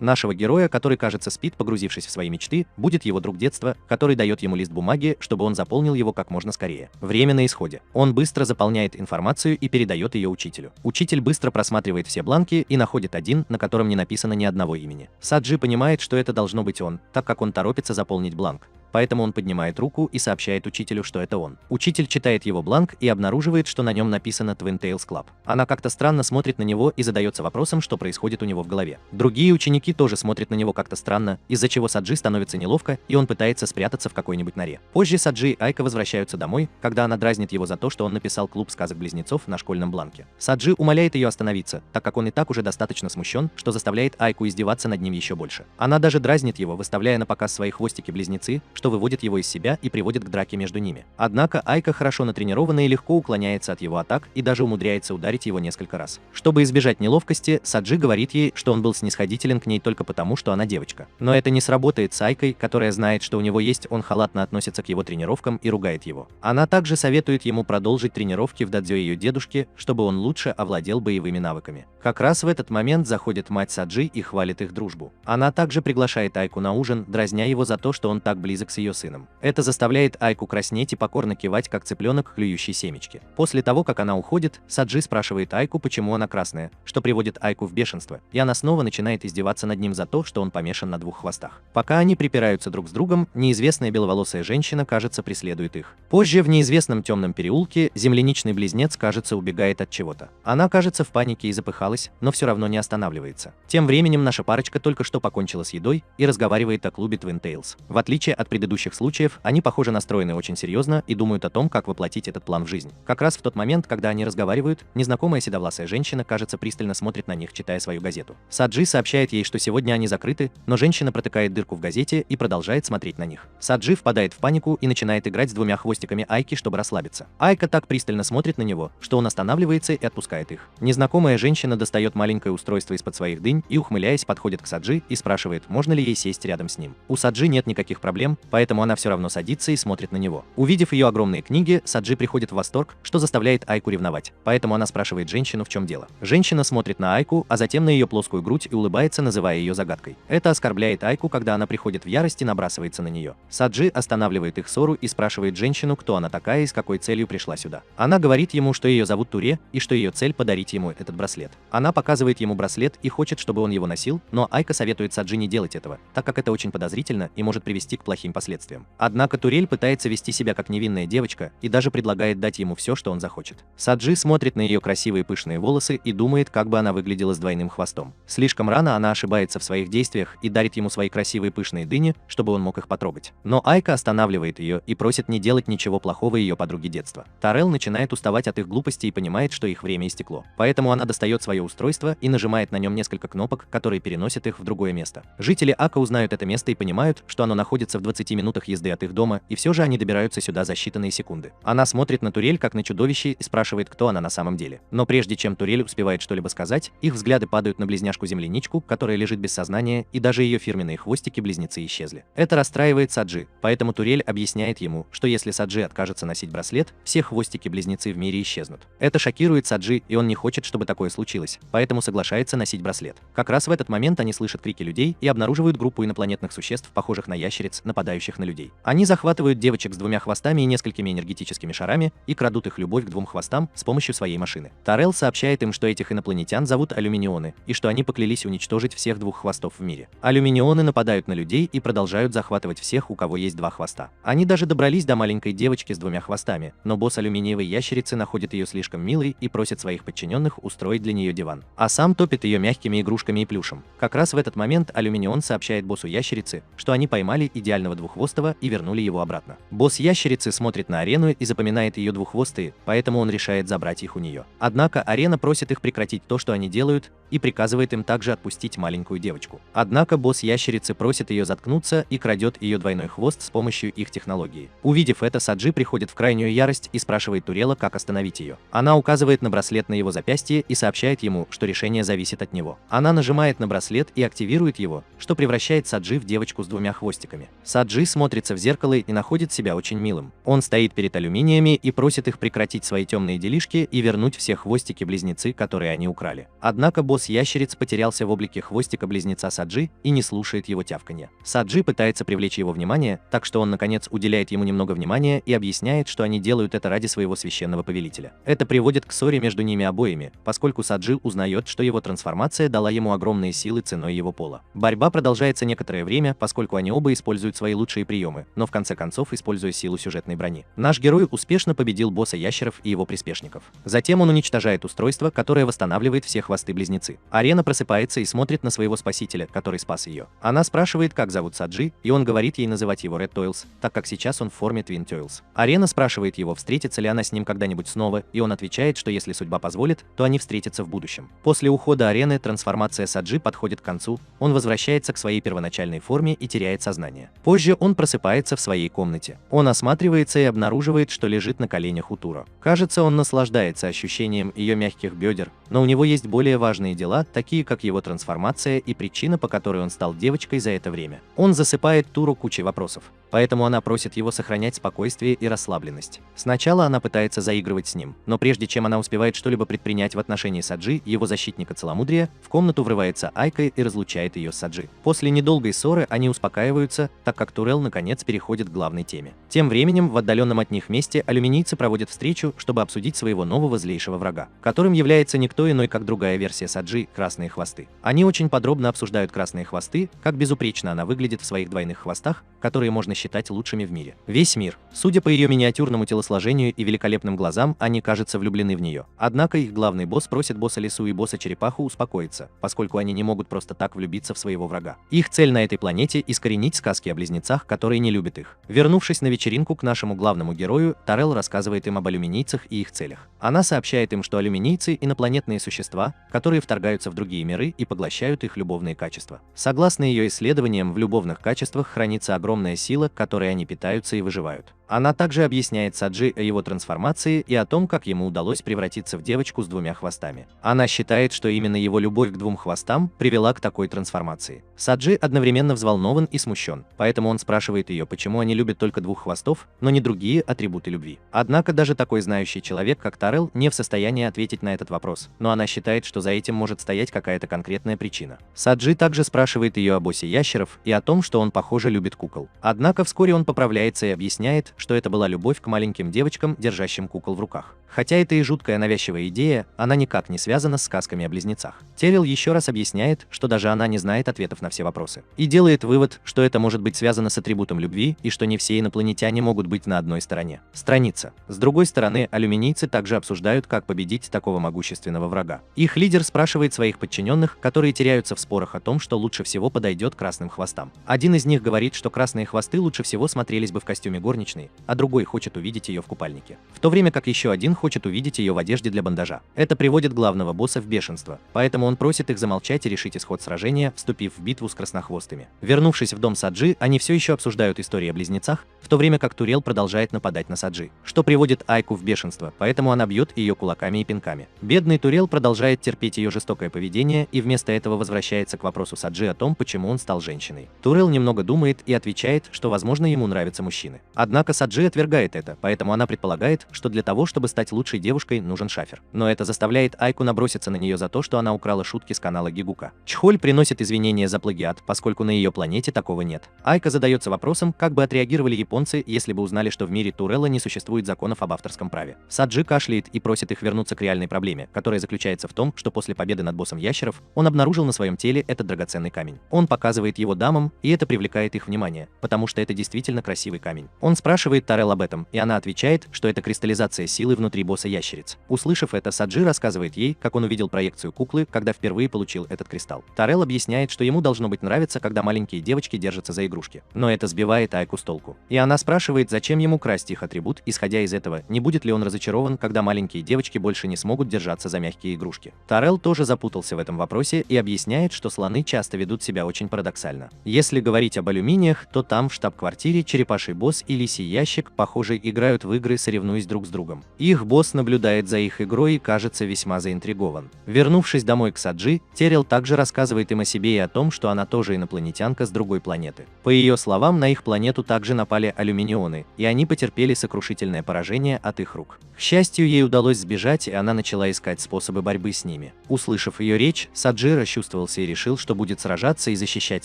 Нашего героя, который, кажется, спит, погрузившись в свои мечты, будет его друг детства, который дает ему лист бумаги, чтобы он заполнил его как можно скорее. Время на исходе. Он быстро заполняет информацию и передает ее учителю. Учитель быстро просматривает все бланки и находит один, на котором не написано ни одного имени. Саджи понимает, что это должно быть он, так как он торопится заполнить бланк. Поэтому он поднимает руку и сообщает учителю, что это он. Учитель читает его бланк и обнаруживает, что на нем написано Twin Tails Club. Она как-то странно смотрит на него и задается вопросом, что происходит у него в голове. Другие ученики тоже смотрят на него как-то странно, из-за чего Саджи становится неловко, и он пытается спрятаться в какой-нибудь норе. Позже Саджи и Айка возвращаются домой, когда она дразнит его за то, что он написал клуб сказок-близнецов на школьном бланке. Саджи умоляет ее остановиться, так как он и так уже достаточно смущен, что заставляет Айку издеваться над ним еще больше. Она даже дразнит его, выставляя на показ свои хвостики-близнецы, что выводит его из себя и приводит к драке между ними. Однако Айка хорошо натренирована и легко уклоняется от его атак и даже умудряется ударить его несколько раз. Чтобы избежать неловкости, Саджи говорит ей, что он был снисходителен к ней только потому, что она девочка. Но это не сработает с Айкой, которая знает, что у него есть, он халатно относится к его тренировкам и ругает его. Она также советует ему продолжить тренировки в дадзё ее дедушки, чтобы он лучше овладел боевыми навыками. Как раз в этот момент заходит мать Саджи и хвалит их дружбу. Она также приглашает Айку на ужин, дразня его за то, что он так близок с ее сыном. Это заставляет Айку краснеть и покорно кивать, как цыпленок, клюющий семечки. После того, как она уходит, Саджи спрашивает Айку, почему она красная, что приводит Айку в бешенство, и она снова начинает издеваться над ним за то, что он помешан на двух хвостах. Пока они припираются друг с другом, неизвестная беловолосая женщина, кажется, преследует их. Позже в неизвестном темном переулке земляничный близнец, кажется, убегает от чего-то. Она, кажется, в панике и запыхалась, но все равно не останавливается. Тем временем наша парочка только что покончила с едой и разговаривает о клубе Twin Tails. В отличие от предыдущих случаев, они, похоже, настроены очень серьезно и думают о том, как воплотить этот план в жизнь. Как раз в тот момент, когда они разговаривают, незнакомая седовласая женщина, кажется, пристально смотрит на них, читая свою газету. Саджи сообщает ей, что сегодня они закрыты, но женщина протыкает дырку в газете и продолжает смотреть на них. Саджи впадает в панику и начинает играть с двумя хвостиками Айки, чтобы расслабиться. Айка так пристально смотрит на него, что он останавливается и отпускает их. Незнакомая женщина достает маленькое устройство из-под своих дынь и, ухмыляясь, подходит к Саджи и спрашивает, можно ли ей сесть рядом с ним. У Саджи нет никаких проблем, поэтому она все равно садится и смотрит на него. Увидев ее огромные книги, Саджи приходит в восторг, что заставляет Айку ревновать. Поэтому она спрашивает женщину, в чем дело. Женщина смотрит на Айку, а затем на ее плоскую грудь и улыбается, называя ее загадкой. Это оскорбляет Айку, когда она приходит в ярость и набрасывается на нее. Саджи останавливает их ссору и спрашивает женщину, кто она такая и с какой целью пришла сюда. Она говорит ему, что ее зовут Туре и что ее цель подарить ему этот браслет. Она показывает ему браслет и хочет, чтобы он его носил, но Айка советует Саджи не делать этого, так как это очень подозрительно и может привести к плохим последствиям. Однако Турель пытается вести себя как невинная девочка и даже предлагает дать ему все, что он захочет. Саджи смотрит на ее красивые пышные волосы и думает, как бы она выглядела с двойным хвостом. Слишком рано она ошибается в своих действиях и дарит ему свои красивые пышные дыни, чтобы он мог их потрогать. Но Айка останавливает ее и просит не делать ничего плохого ее подруге детства. Тарел начинает уставать от их глупости и понимает, что их время истекло. Поэтому она достает свое устройство и нажимает на нем несколько кнопок, которые переносят их в другое место. Жители Ака узнают это место и понимают, что оно находится в 20 минутах езды от их дома, и все же они добираются сюда за считанные секунды. Она смотрит на Турель как на чудовище и спрашивает, кто она на самом деле. Но прежде чем Турель успевает что-либо сказать, их взгляды падают на близняшку-земляничку, которая лежит без сознания, и даже ее фирменные хвостики-близнецы исчезли. Это расстраивает Саджи, поэтому Турель объясняет ему, что если Саджи откажется носить браслет, все хвостики-близнецы в мире исчезнут. Это шокирует Саджи, и он не хочет, чтобы такое случилось, поэтому соглашается носить браслет. Как раз в этот момент они слышат крики людей и обнаруживают группу инопланетных существ, похожих на ящериц, нападающих на людей. Они захватывают девочек с двумя хвостами и несколькими энергетическими шарами и крадут их любовь к двум хвостам с помощью своей машины. Тарел сообщает им, что этих инопланетян зовут Алюминионы, и что они поклялись уничтожить всех двух хвостов в мире. Алюминионы нападают на людей и продолжают захватывать всех, у кого есть два хвоста. Они даже добрались до маленькой девочки с двумя хвостами, но босс алюминиевой ящерицы находит ее слишком милой и просит своих подчиненных устроить для нее диван. А сам топит ее мягкими игрушками и плюшем. Как раз в этот момент Алюминион сообщает боссу ящерицы, что они поймали идеального двуххвостого и вернули его обратно. Босс ящерицы смотрит на арену и запоминает ее двуххвостые, поэтому он решает забрать их у нее. Однако арена просит их прекратить то, что они делают, и приказывает им также отпустить маленькую девочку. Однако босс ящерицы просит ее заткнуться и крадет ее двойной хвост с помощью их технологии. Увидев это, Саджи приходит в крайнюю ярость и спрашивает Турела, как остановить ее. Она указывает на браслет на его запястье и сообщает ему, что решение зависит от него. Она нажимает на браслет и активирует его, что превращает Саджи в девочку с двумя хвостиками. Саджи Саджи смотрится в зеркало и находит себя очень милым. Он стоит перед алюминиями и просит их прекратить свои темные делишки и вернуть все хвостики-близнецы, которые они украли. Однако босс ящериц потерялся в облике хвостика-близнеца Саджи и не слушает его тявканье. Саджи пытается привлечь его внимание, так что он наконец уделяет ему немного внимания и объясняет, что они делают это ради своего священного повелителя. Это приводит к ссоре между ними обоими, поскольку Саджи узнает, что его трансформация дала ему огромные силы ценой его пола. Борьба продолжается некоторое время, поскольку они оба используют свои лучшие приемы, но в конце концов используя силу сюжетной брони. Наш герой успешно победил босса ящеров и его приспешников. Затем он уничтожает устройство, которое восстанавливает все хвосты-близнецы. Арена просыпается и смотрит на своего спасителя, который спас ее. Она спрашивает, как зовут Саджи, и он говорит ей называть его Red Toils, так как сейчас он в форме Twin Toils. Арена спрашивает его, встретится ли она с ним когда-нибудь снова, и он отвечает, что если судьба позволит, то они встретятся в будущем. После ухода Арены трансформация Саджи подходит к концу, он возвращается к своей первоначальной форме и теряет сознание. Позже он просыпается в своей комнате. Он осматривается и обнаруживает, что лежит на коленях у Туро. Кажется, он наслаждается ощущением ее мягких бедер, но у него есть более важные дела, такие как его трансформация и причина, по которой он стал девочкой за это время. Он засыпает Туро кучей вопросов, поэтому она просит его сохранять спокойствие и расслабленность. Сначала она пытается заигрывать с ним, но прежде чем она успевает что-либо предпринять в отношении Саджи, его защитника целомудрия, в комнату врывается Айка и разлучает ее с Саджи. После недолгой ссоры они успокаиваются, так как Турел наконец переходит к главной теме. Тем временем в отдаленном от них месте алюминийцы проводят встречу, чтобы обсудить своего нового злейшего врага, которым является никто иной, как другая версия Саджи – Красные Хвосты. Они очень подробно обсуждают Красные Хвосты, как безупречно она выглядит в своих двойных хвостах, которые можно считать лучшими в мире. Весь мир, судя по ее миниатюрному телосложению и великолепным глазам, они, кажется, влюблены в нее. Однако их главный босс просит босса Лису и босса Черепаху успокоиться, поскольку они не могут просто так влюбиться в своего врага. Их цель на этой планете – искоренить сказки о близнецах, которые не любят их. Вернувшись на вечеринку к нашему главному герою, Тарел рассказывает им об алюминийцах и их целях. Она сообщает им, что алюминийцы – инопланетные существа, которые вторгаются в другие миры и поглощают их любовные качества. Согласно ее исследованиям, в любовных качествах хранится огромная сила, которой они питаются и выживают. Она также объясняет Саджи о его трансформации и о том, как ему удалось превратиться в девочку с двумя хвостами. Она считает, что именно его любовь к двум хвостам привела к такой трансформации. Саджи одновременно взволнован и смущен, поэтому он спрашивает ее, почему они любят только двух хвостов, но не другие атрибуты любви. Однако даже такой знающий человек, как Тарел, не в состоянии ответить на этот вопрос, но она считает, что за этим может стоять какая-то конкретная причина. Саджи также спрашивает ее о боссе ящеров и о том, что он, похоже, любит кукол. Однако вскоре он поправляется и объясняет, что это была любовь к маленьким девочкам, держащим кукол в руках. Хотя это и жуткая навязчивая идея, она никак не связана с сказками о близнецах. Террел еще раз объясняет, что даже она не знает ответов на все вопросы. И делает вывод, что это может быть связано с атрибутом любви и что не все инопланетяне могут быть на одной стороне. Страница. С другой стороны, алюминийцы также обсуждают, как победить такого могущественного врага. Их лидер спрашивает своих подчиненных, которые теряются в спорах о том, что лучше всего подойдет красным хвостам. Один из них говорит, что красные хвосты лучше всего смотрелись бы в костюме горничной, а другой хочет увидеть ее в купальнике. В то время как еще один хочет увидеть ее в одежде для бандажа. Это приводит главного босса в бешенство, поэтому он просит их замолчать и решить исход сражения, вступив в битву с краснохвостыми. Вернувшись в дом Саджи, они все еще обсуждают истории о близнецах, в то время как Турел продолжает нападать на Саджи, что приводит Айку в бешенство, поэтому она бьет ее кулаками и пинками. Бедный Турел продолжает терпеть ее жестокое поведение и вместо этого возвращается к вопросу Саджи о том, почему он стал женщиной. Турел немного думает и отвечает, что возможно ему нравятся мужчины. Однако Саджи отвергает это, поэтому она предполагает, что для того, чтобы стать лучшей девушкой, нужен шафер. Но это заставляет Айку наброситься на нее за то, что она украла шутки с канала Гигука. Чхоль приносит извинения за плагиат, поскольку на ее планете такого нет. Айка задается вопросом, как бы отреагировали японцы, если бы узнали, что в мире Турелла не существует законов об авторском праве. Саджи кашляет и просит их вернуться к реальной проблеме, которая заключается в том, что после победы над боссом ящеров, он обнаружил на своем теле этот драгоценный камень. Он показывает его дамам, и это привлекает их внимание, потому что это действительно красивый камень. Он спрашивает Тарел об этом, и она отвечает, что это кристаллизация силы внутри босса ящериц. Услышав это, Саджи рассказывает ей, как он увидел проекцию куклы, когда впервые получил этот кристалл. Тарел объясняет, что ему должно быть нравится, когда маленькие девочки держатся за игрушки. Но это сбивает Айку с толку. И она спрашивает, зачем ему красть их атрибут, исходя из этого, не будет ли он разочарован, когда маленькие девочки больше не смогут держаться за мягкие игрушки. Тарел тоже запутался в этом вопросе и объясняет, что слоны часто ведут себя очень парадоксально. Если говорить об алюминиях, то там, в штаб-квартире, черепаший босс и лисий ящик, похоже, играют в игры, соревнуясь друг с другом. Их босс наблюдает за их игрой и кажется весьма заинтригован. Вернувшись домой к Саджи, Террел также рассказывает им о себе и о том, что она тоже инопланетянка с другой планеты. По ее словам, на их планету также напали алюминионы, и они потерпели сокрушительное поражение от их рук. К счастью, ей удалось сбежать, и она начала искать способы борьбы с ними. Услышав ее речь, Саджи расчувствовался и решил, что будет сражаться и защищать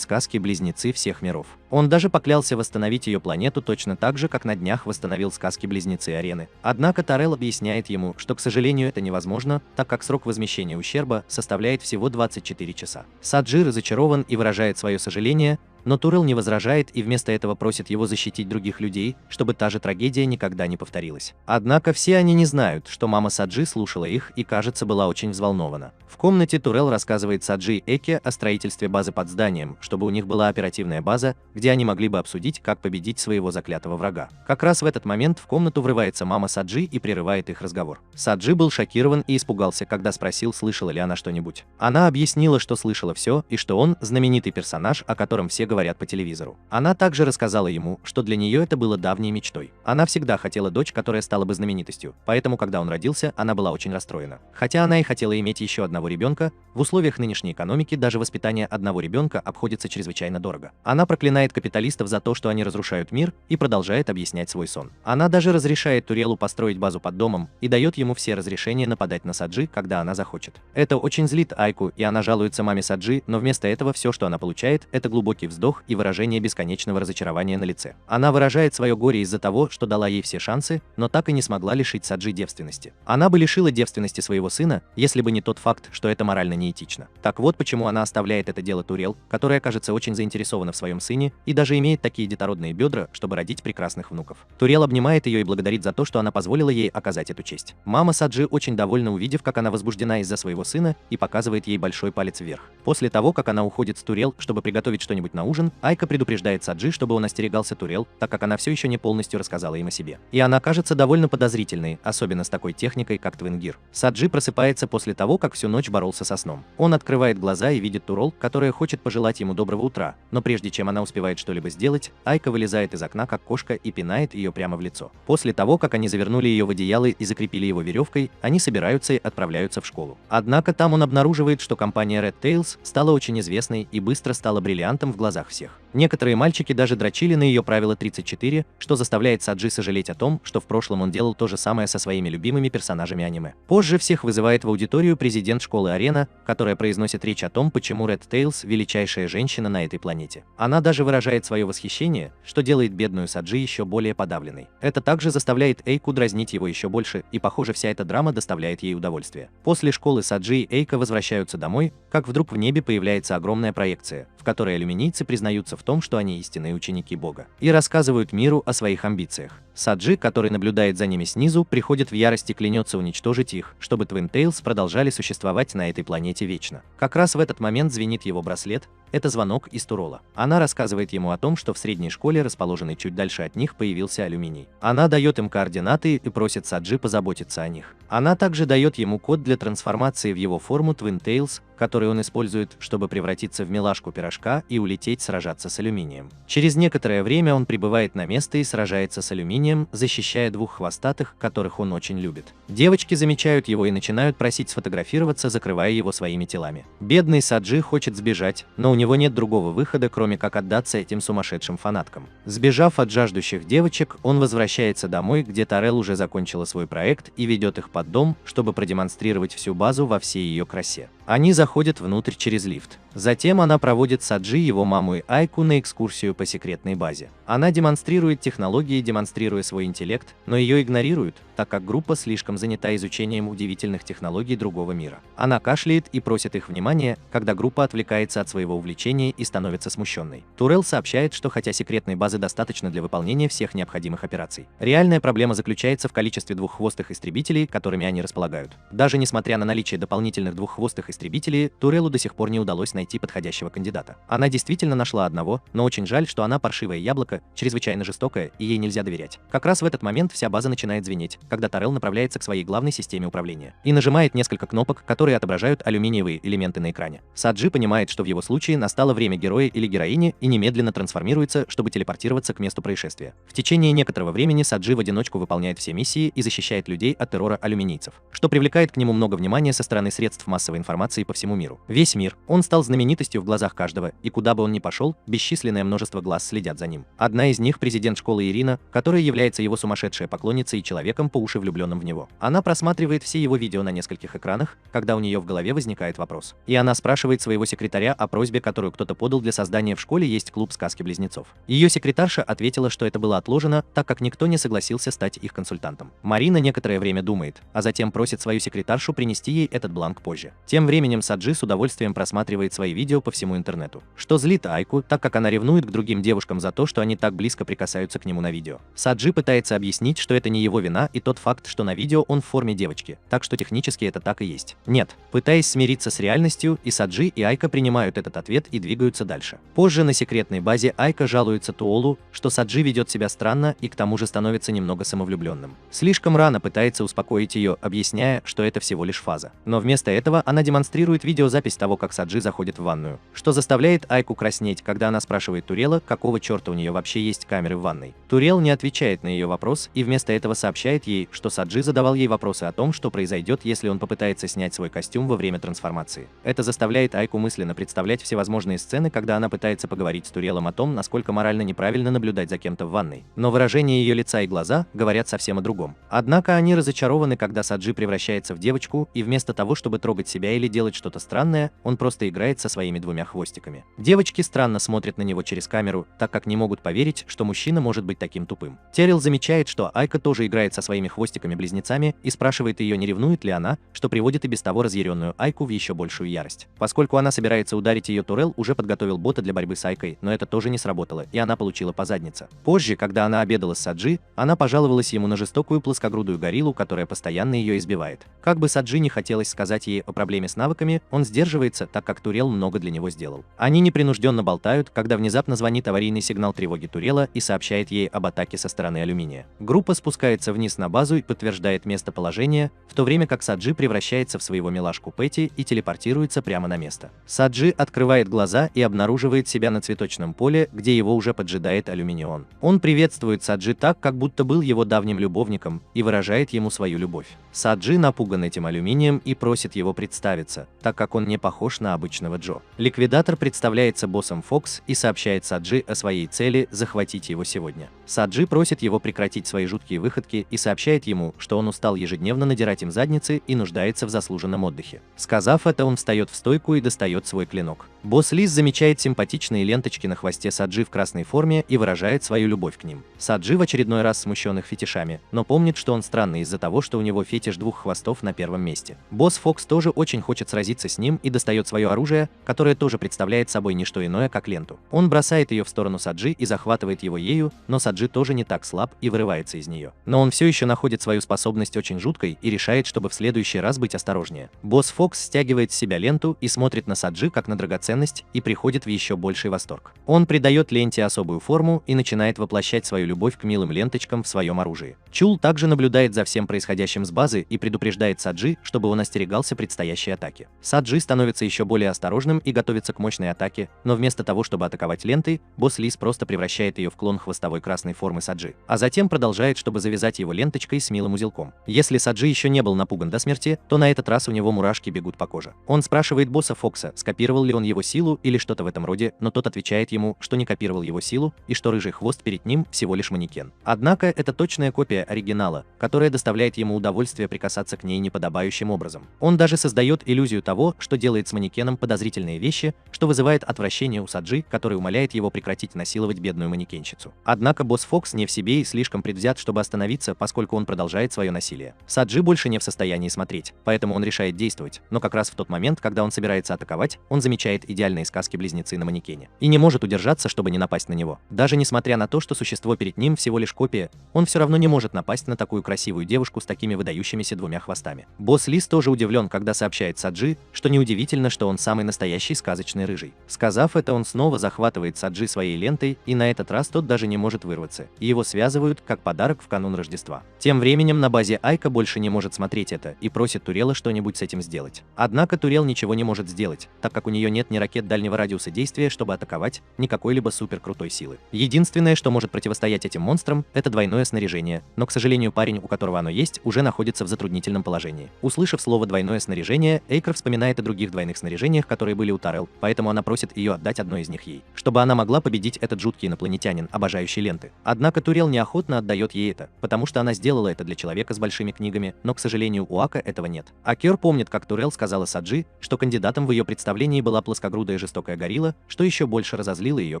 сказки-близнецы всех миров. Он даже поклялся восстановить ее планету точно так же, как на днях восстановил сказки-близнецы арены. Однако Тарел объясняет ему, что, к сожалению, это невозможно, так как срок возмещения ущерба составляет всего 24 часа. Саджи разочарован и выражает свое сожаление, но Турел не возражает и вместо этого просит его защитить других людей, чтобы та же трагедия никогда не повторилась. Однако все они не знают, что мама Саджи слушала их и, кажется, была очень взволнована. В комнате Турел рассказывает Саджи и Эке о строительстве базы под зданием, чтобы у них была оперативная база, где они могли бы обсудить, как победить своего заклятого врага. Как раз в этот момент в комнату врывается мама Саджи и прерывает их разговор. Саджи был шокирован и испугался, когда спросил, слышала ли она что-нибудь. Она объяснила, что слышала все, и что он знаменитый персонаж, о котором все говорят по телевизору. Она также рассказала ему, что для нее это было давней мечтой. Она всегда хотела дочь, которая стала бы знаменитостью, поэтому, когда он родился, она была очень расстроена. Хотя она и хотела иметь еще одного ребенка, в условиях нынешней экономики даже воспитание одного ребенка обходится чрезвычайно дорого. Она проклинает капиталистов за то, что они разрушают мир, и продолжает объяснять свой сон. Она даже разрешает Турелу построить базу под домом и дает ему все разрешения нападать на Саджи, когда она захочет. Это очень злит Айку, и она жалуется маме Саджи, но вместо этого все, что она получает, это глубокий вздох и выражение бесконечного разочарования на лице. Она выражает свое горе из-за того, что дала ей все шансы, но так и не смогла лишить Саджи девственности. Она бы лишила девственности своего сына, если бы не тот факт, что это морально неэтично. Так вот почему она оставляет это дело Турел, которая, кажется, очень заинтересована в своем сыне и даже имеет такие детородные бедра, чтобы родить прекрасных внуков. Турел обнимает ее и благодарит за то, что она позволила ей оказать эту честь. Мама Саджи очень довольна, увидев, как она возбуждена из-за своего сына, и показывает ей большой палец вверх. После того, как она уходит с Турел, чтобы приготовить что-нибудь на ужин, Айка предупреждает Саджи, чтобы он остерегался Турел, так как она все еще не полностью рассказала им о себе. И она кажется довольно подозрительной, особенно с такой техникой, как Твингир. Саджи просыпается после того, как всю ночь боролся со сном. Он открывает глаза и видит Турел, которая хочет пожелать ему доброго утра, но прежде чем она успевает что-либо сделать, Айка вылезает из окна как кошка и пинает ее прямо в лицо. После того, как они завернули ее в одеяло и закрепили его веревкой, они собираются и отправляются в школу. Однако там он обнаруживает, что компания Red Tails стала очень известной и быстро стала бриллиантом в глазах всех. Некоторые мальчики даже дрочили на ее правило 34, что заставляет Саджи сожалеть о том, что в прошлом он делал то же самое со своими любимыми персонажами аниме. Позже всех вызывает в аудиторию президент школы Арена, которая произносит речь о том, почему Red Tails – величайшая женщина на этой планете. Она даже выражает свое восхищение, что делает бедную Саджи еще более подавленной. Это также заставляет Эйку дразнить его еще больше, и похоже, вся эта драма доставляет ей удовольствие. После школы Саджи и Эйка возвращаются домой, как вдруг в небе появляется огромная проекция, в которой алюминийцы признаются в том, что они истинные ученики Бога, и рассказывают миру о своих амбициях. Саджи, который наблюдает за ними снизу, приходит в ярость и клянется уничтожить их, чтобы Twin Tails продолжали существовать на этой планете вечно. Как раз в этот момент звенит его браслет. Это звонок из Турола. Она рассказывает ему о том, что в средней школе, расположенной чуть дальше от них, появился алюминий. Она дает им координаты и просит Саджи позаботиться о них. Она также дает ему код для трансформации в его форму Twin Tails, который он использует, чтобы превратиться в милашку пирожка и улететь сражаться с алюминием. Через некоторое время он прибывает на место и сражается с алюминием, защищая двух хвостатых, которых он очень любит. Девочки замечают его и начинают просить сфотографироваться, закрывая его своими телами. Бедный Саджи хочет сбежать, но у него нет другого выхода, кроме как отдаться этим сумасшедшим фанаткам. Сбежав от жаждущих девочек, он возвращается домой, где Тарел уже закончила свой проект и ведет их под дом, чтобы продемонстрировать всю базу во всей ее красе. Они заходят внутрь через лифт. Затем она проводит Саджи, его маму и Айку на экскурсию по секретной базе. Она демонстрирует технологии, демонстрируя свой интеллект, но ее игнорируют, так как группа слишком занята изучением удивительных технологий другого мира. Она кашляет и просит их внимания, когда группа отвлекается от своего увлечения и становится смущенной. Турел сообщает, что хотя секретной базы достаточно для выполнения всех необходимых операций, реальная проблема заключается в количестве двуххвостых истребителей, которыми они располагают. Даже несмотря на наличие дополнительных двуххвостых истребителей, Туреллу до сих пор не удалось найти подходящего кандидата. Она действительно нашла одного, но очень жаль, что она паршивое яблоко, чрезвычайно жестокая, и ей нельзя доверять. Как раз в этот момент вся база начинает звенеть, когда Торрелл направляется к своей главной системе управления и нажимает несколько кнопок, которые отображают алюминиевые элементы на экране. Саджи понимает, что в его случае настало время героя или героини, и немедленно трансформируется, чтобы телепортироваться к месту происшествия. В течение некоторого времени Саджи в одиночку выполняет все миссии и защищает людей от террора алюминийцев, что привлекает к нему много внимания со стороны средств массовой информации по всему миру. Весь мир, он стал знаменитостью в глазах каждого, и куда бы он ни пошел, бесчисленное множество глаз следят за ним. Одна из них — президент школы Ирина, которая является его сумасшедшая поклонницей и человеком, по уши влюбленным в него. Она просматривает все его видео на нескольких экранах, когда у нее в голове возникает вопрос. И она спрашивает своего секретаря о просьбе, которую кто-то подал для создания в школе есть клуб сказки-близнецов. Ее секретарша ответила, что это было отложено, так как никто не согласился стать их консультантом. Марина некоторое время думает, а затем просит свою секретаршу принести ей этот бланк позже. Тем временем Саджи с удовольствием просматривает свои видео по всему интернету, что злит Айку, так как она ревнует к другим девушкам за то, что они так близко прикасаются к нему на видео. Саджи пытается объяснить, что это не его вина и тот факт, что на видео он в форме девочки, так что технически это так и есть. Нет, пытаясь смириться с реальностью, и Саджи, и Айка принимают этот ответ и двигаются дальше. Позже на секретной базе Айка жалуется Туолу, что Саджи ведет себя странно и к тому же становится немного самовлюбленным. Слишком рано пытается успокоить ее, объясняя, что это всего лишь фаза. Но вместо этого она демонстрирует видеозапись того, как Саджи заходит в ванную, что заставляет Айку краснеть, когда она спрашивает Турелла, какого черта у нее вообще есть камеры в ванной. Турелл не отвечает на ее вопрос и вместо этого сообщает ей, что Саджи задавал ей вопросы о том, что произойдет, если он попытается снять свой костюм во время трансформации. Это заставляет Айку мысленно представлять всевозможные сцены, когда она пытается поговорить с Туреллом о том, насколько морально неправильно наблюдать за кем-то в ванной. Но выражение ее лица и глаза говорят совсем о другом. Однако они разочарованы, когда Саджи превращается в девочку, и вместо того, чтобы трогать себя или делать что-то странное, он просто играет со своими двумя хвостиками. Девочки странно смотрят на него через камеру, так как не могут поверить, что мужчина может быть таким тупым. Террилл замечает, что Айка тоже играет со своими хвостиками-близнецами и спрашивает ее, не ревнует ли она, что приводит и без того разъяренную Айку в еще большую ярость. Поскольку она собирается ударить ее, Турелл уже подготовил бота для борьбы с Айкой, но это тоже не сработало, и она получила по заднице. Позже, когда она обедала с Саджи, она пожаловалась ему на жестокую плоскогрудую гориллу, которая постоянно ее избивает. Как бы Саджи не хотелось сказать ей о проблеме с навыками, он сдерживается, так как Турелл много для него сделал. Они непринужденно болтают, когда внезапно звонит аварийный сигнал тревоги Турелла и сообщает ей об атаке со стороны алюминия. Группа спускается вниз на базу и подтверждает местоположение, в то время как Саджи превращается в своего милашку Пэти и телепортируется прямо на место. Саджи открывает глаза и обнаруживает себя на цветочном поле, где его уже поджидает алюминион. Он приветствует Саджи так, как будто был его давним любовником, и выражает ему свою любовь. Саджи напуган этим алюминием и просит его представиться, так как он не похож на обычного Джо. Ликвидатор представляется боссом Фокс и сообщает Саджи о своей цели захватить его сегодня. Саджи просит его прекратить свои жуткие выходки и сообщает ему, что он устал ежедневно надирать им задницы и нуждается в заслуженном отдыхе. Сказав это, он встает в стойку и достает свой клинок. Босс Лис замечает симпатичные ленточки на хвосте Саджи в красной форме и выражает свою любовь к ним. Саджи в очередной раз смущен их фетишами, но помнит, что он странный из-за того, что у него фетиш двух хвостов на первом месте. Босс Фокс тоже очень хочет сразиться с ним и достает свое оружие, которое тоже представляет собой не что иное, как ленту. Он бросает ее в сторону Саджи и захватывает его ею, но Саджи тоже не так слаб и вырывается из нее. Но он все еще находит свою способность очень жуткой и решает, чтобы в следующий раз быть осторожнее. Босс Фокс стягивает с себя ленту и смотрит на Саджи как на драгоценность и приходит в еще больший восторг. Он придает ленте особую форму и начинает воплощать свою любовь к милым ленточкам в своем оружии. Чул также наблюдает за всем происходящим с базы и предупреждает Саджи, чтобы он остерегался предстоящей атаки. Саджи становится еще более осторожным и готовится к мощной атаке, но вместо того, чтобы атаковать лентой, босс Лис просто превращает ее в клон хвостовой красной формы Саджи, а затем продолжает, чтобы завязать его ленточкой с милым узелком. Если Саджи еще не был напуган до смерти, то на этот раз у него мурашки бегут по коже. Он спрашивает босса Фокса, скопировал ли он его силу или что-то в этом роде, но тот отвечает ему, что не копировал его силу и что рыжий хвост перед ним всего лишь манекен. Однако это точная копия оригинала, которая доставляет ему удовольствие прикасаться к ней неподобающим образом. Он даже создает иллюзию того, что делает с манекеном подозрительные вещи, что вызывает отвращение у Саджи, который умоляет его прекратить насиловать бедную манекенщицу. Однако босс Фокс не в себе и слишком предвзят, чтобы остановиться, поскольку он продолжает свое насилие. Саджи больше не в состоянии смотреть, поэтому он решает действовать, но как раз в тот момент, когда он собирается атаковать, он замечает идеальные сказки-близнецы на манекене и не может удержаться, чтобы не напасть на него. Даже несмотря на то, что существо перед ним всего лишь копия, он все равно не может напасть на такую красивую девушку с такими выдающимися двумя хвостами. Босс Лис тоже удивлен, когда сообщает Саджи, что неудивительно, что он самый настоящий сказочный рыжий. Сказав это, он снова захватывает Саджи своей лентой, и на этот раз тот даже не может вырваться, и его связывают как подарок в канун Рождества. Тем временем на базе Айка больше не может смотреть это и просит Турела что-нибудь с этим сделать. Однако Турел ничего не может сделать, так как у нее нет ни ракет дальнего радиуса действия, чтобы атаковать, ни какой-либо супер крутой силы. Единственное, что может противостоять этим монстрам, это двойное снаряжение, но, к сожалению, парень, у которого оно есть, уже находится в затруднительном положении. Услышав слово «двойное снаряжение», Эйкер вспоминает о других двойных снаряжениях, которые были у Тарел, поэтому она просит ее отдать одно из них ей, чтобы она могла победить этот жуткий инопланетянин, обожающий ленты. Однако Турел неохотно отдает ей это, потому что она сделала это для человека с большими книгами, но, к сожалению, у Ака этого нет. Акер помнит, как Турел сказала Саджи, что кандидатом в ее представлении была плоскогрудая жестокая горилла, что еще больше разозлило ее,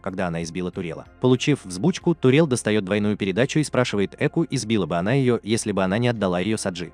когда она избила Турела. Получив взбучку, Турел достает двойную передачу и спрашивает Эку, избила бы она ее, если бы она не отдала ее Саджи.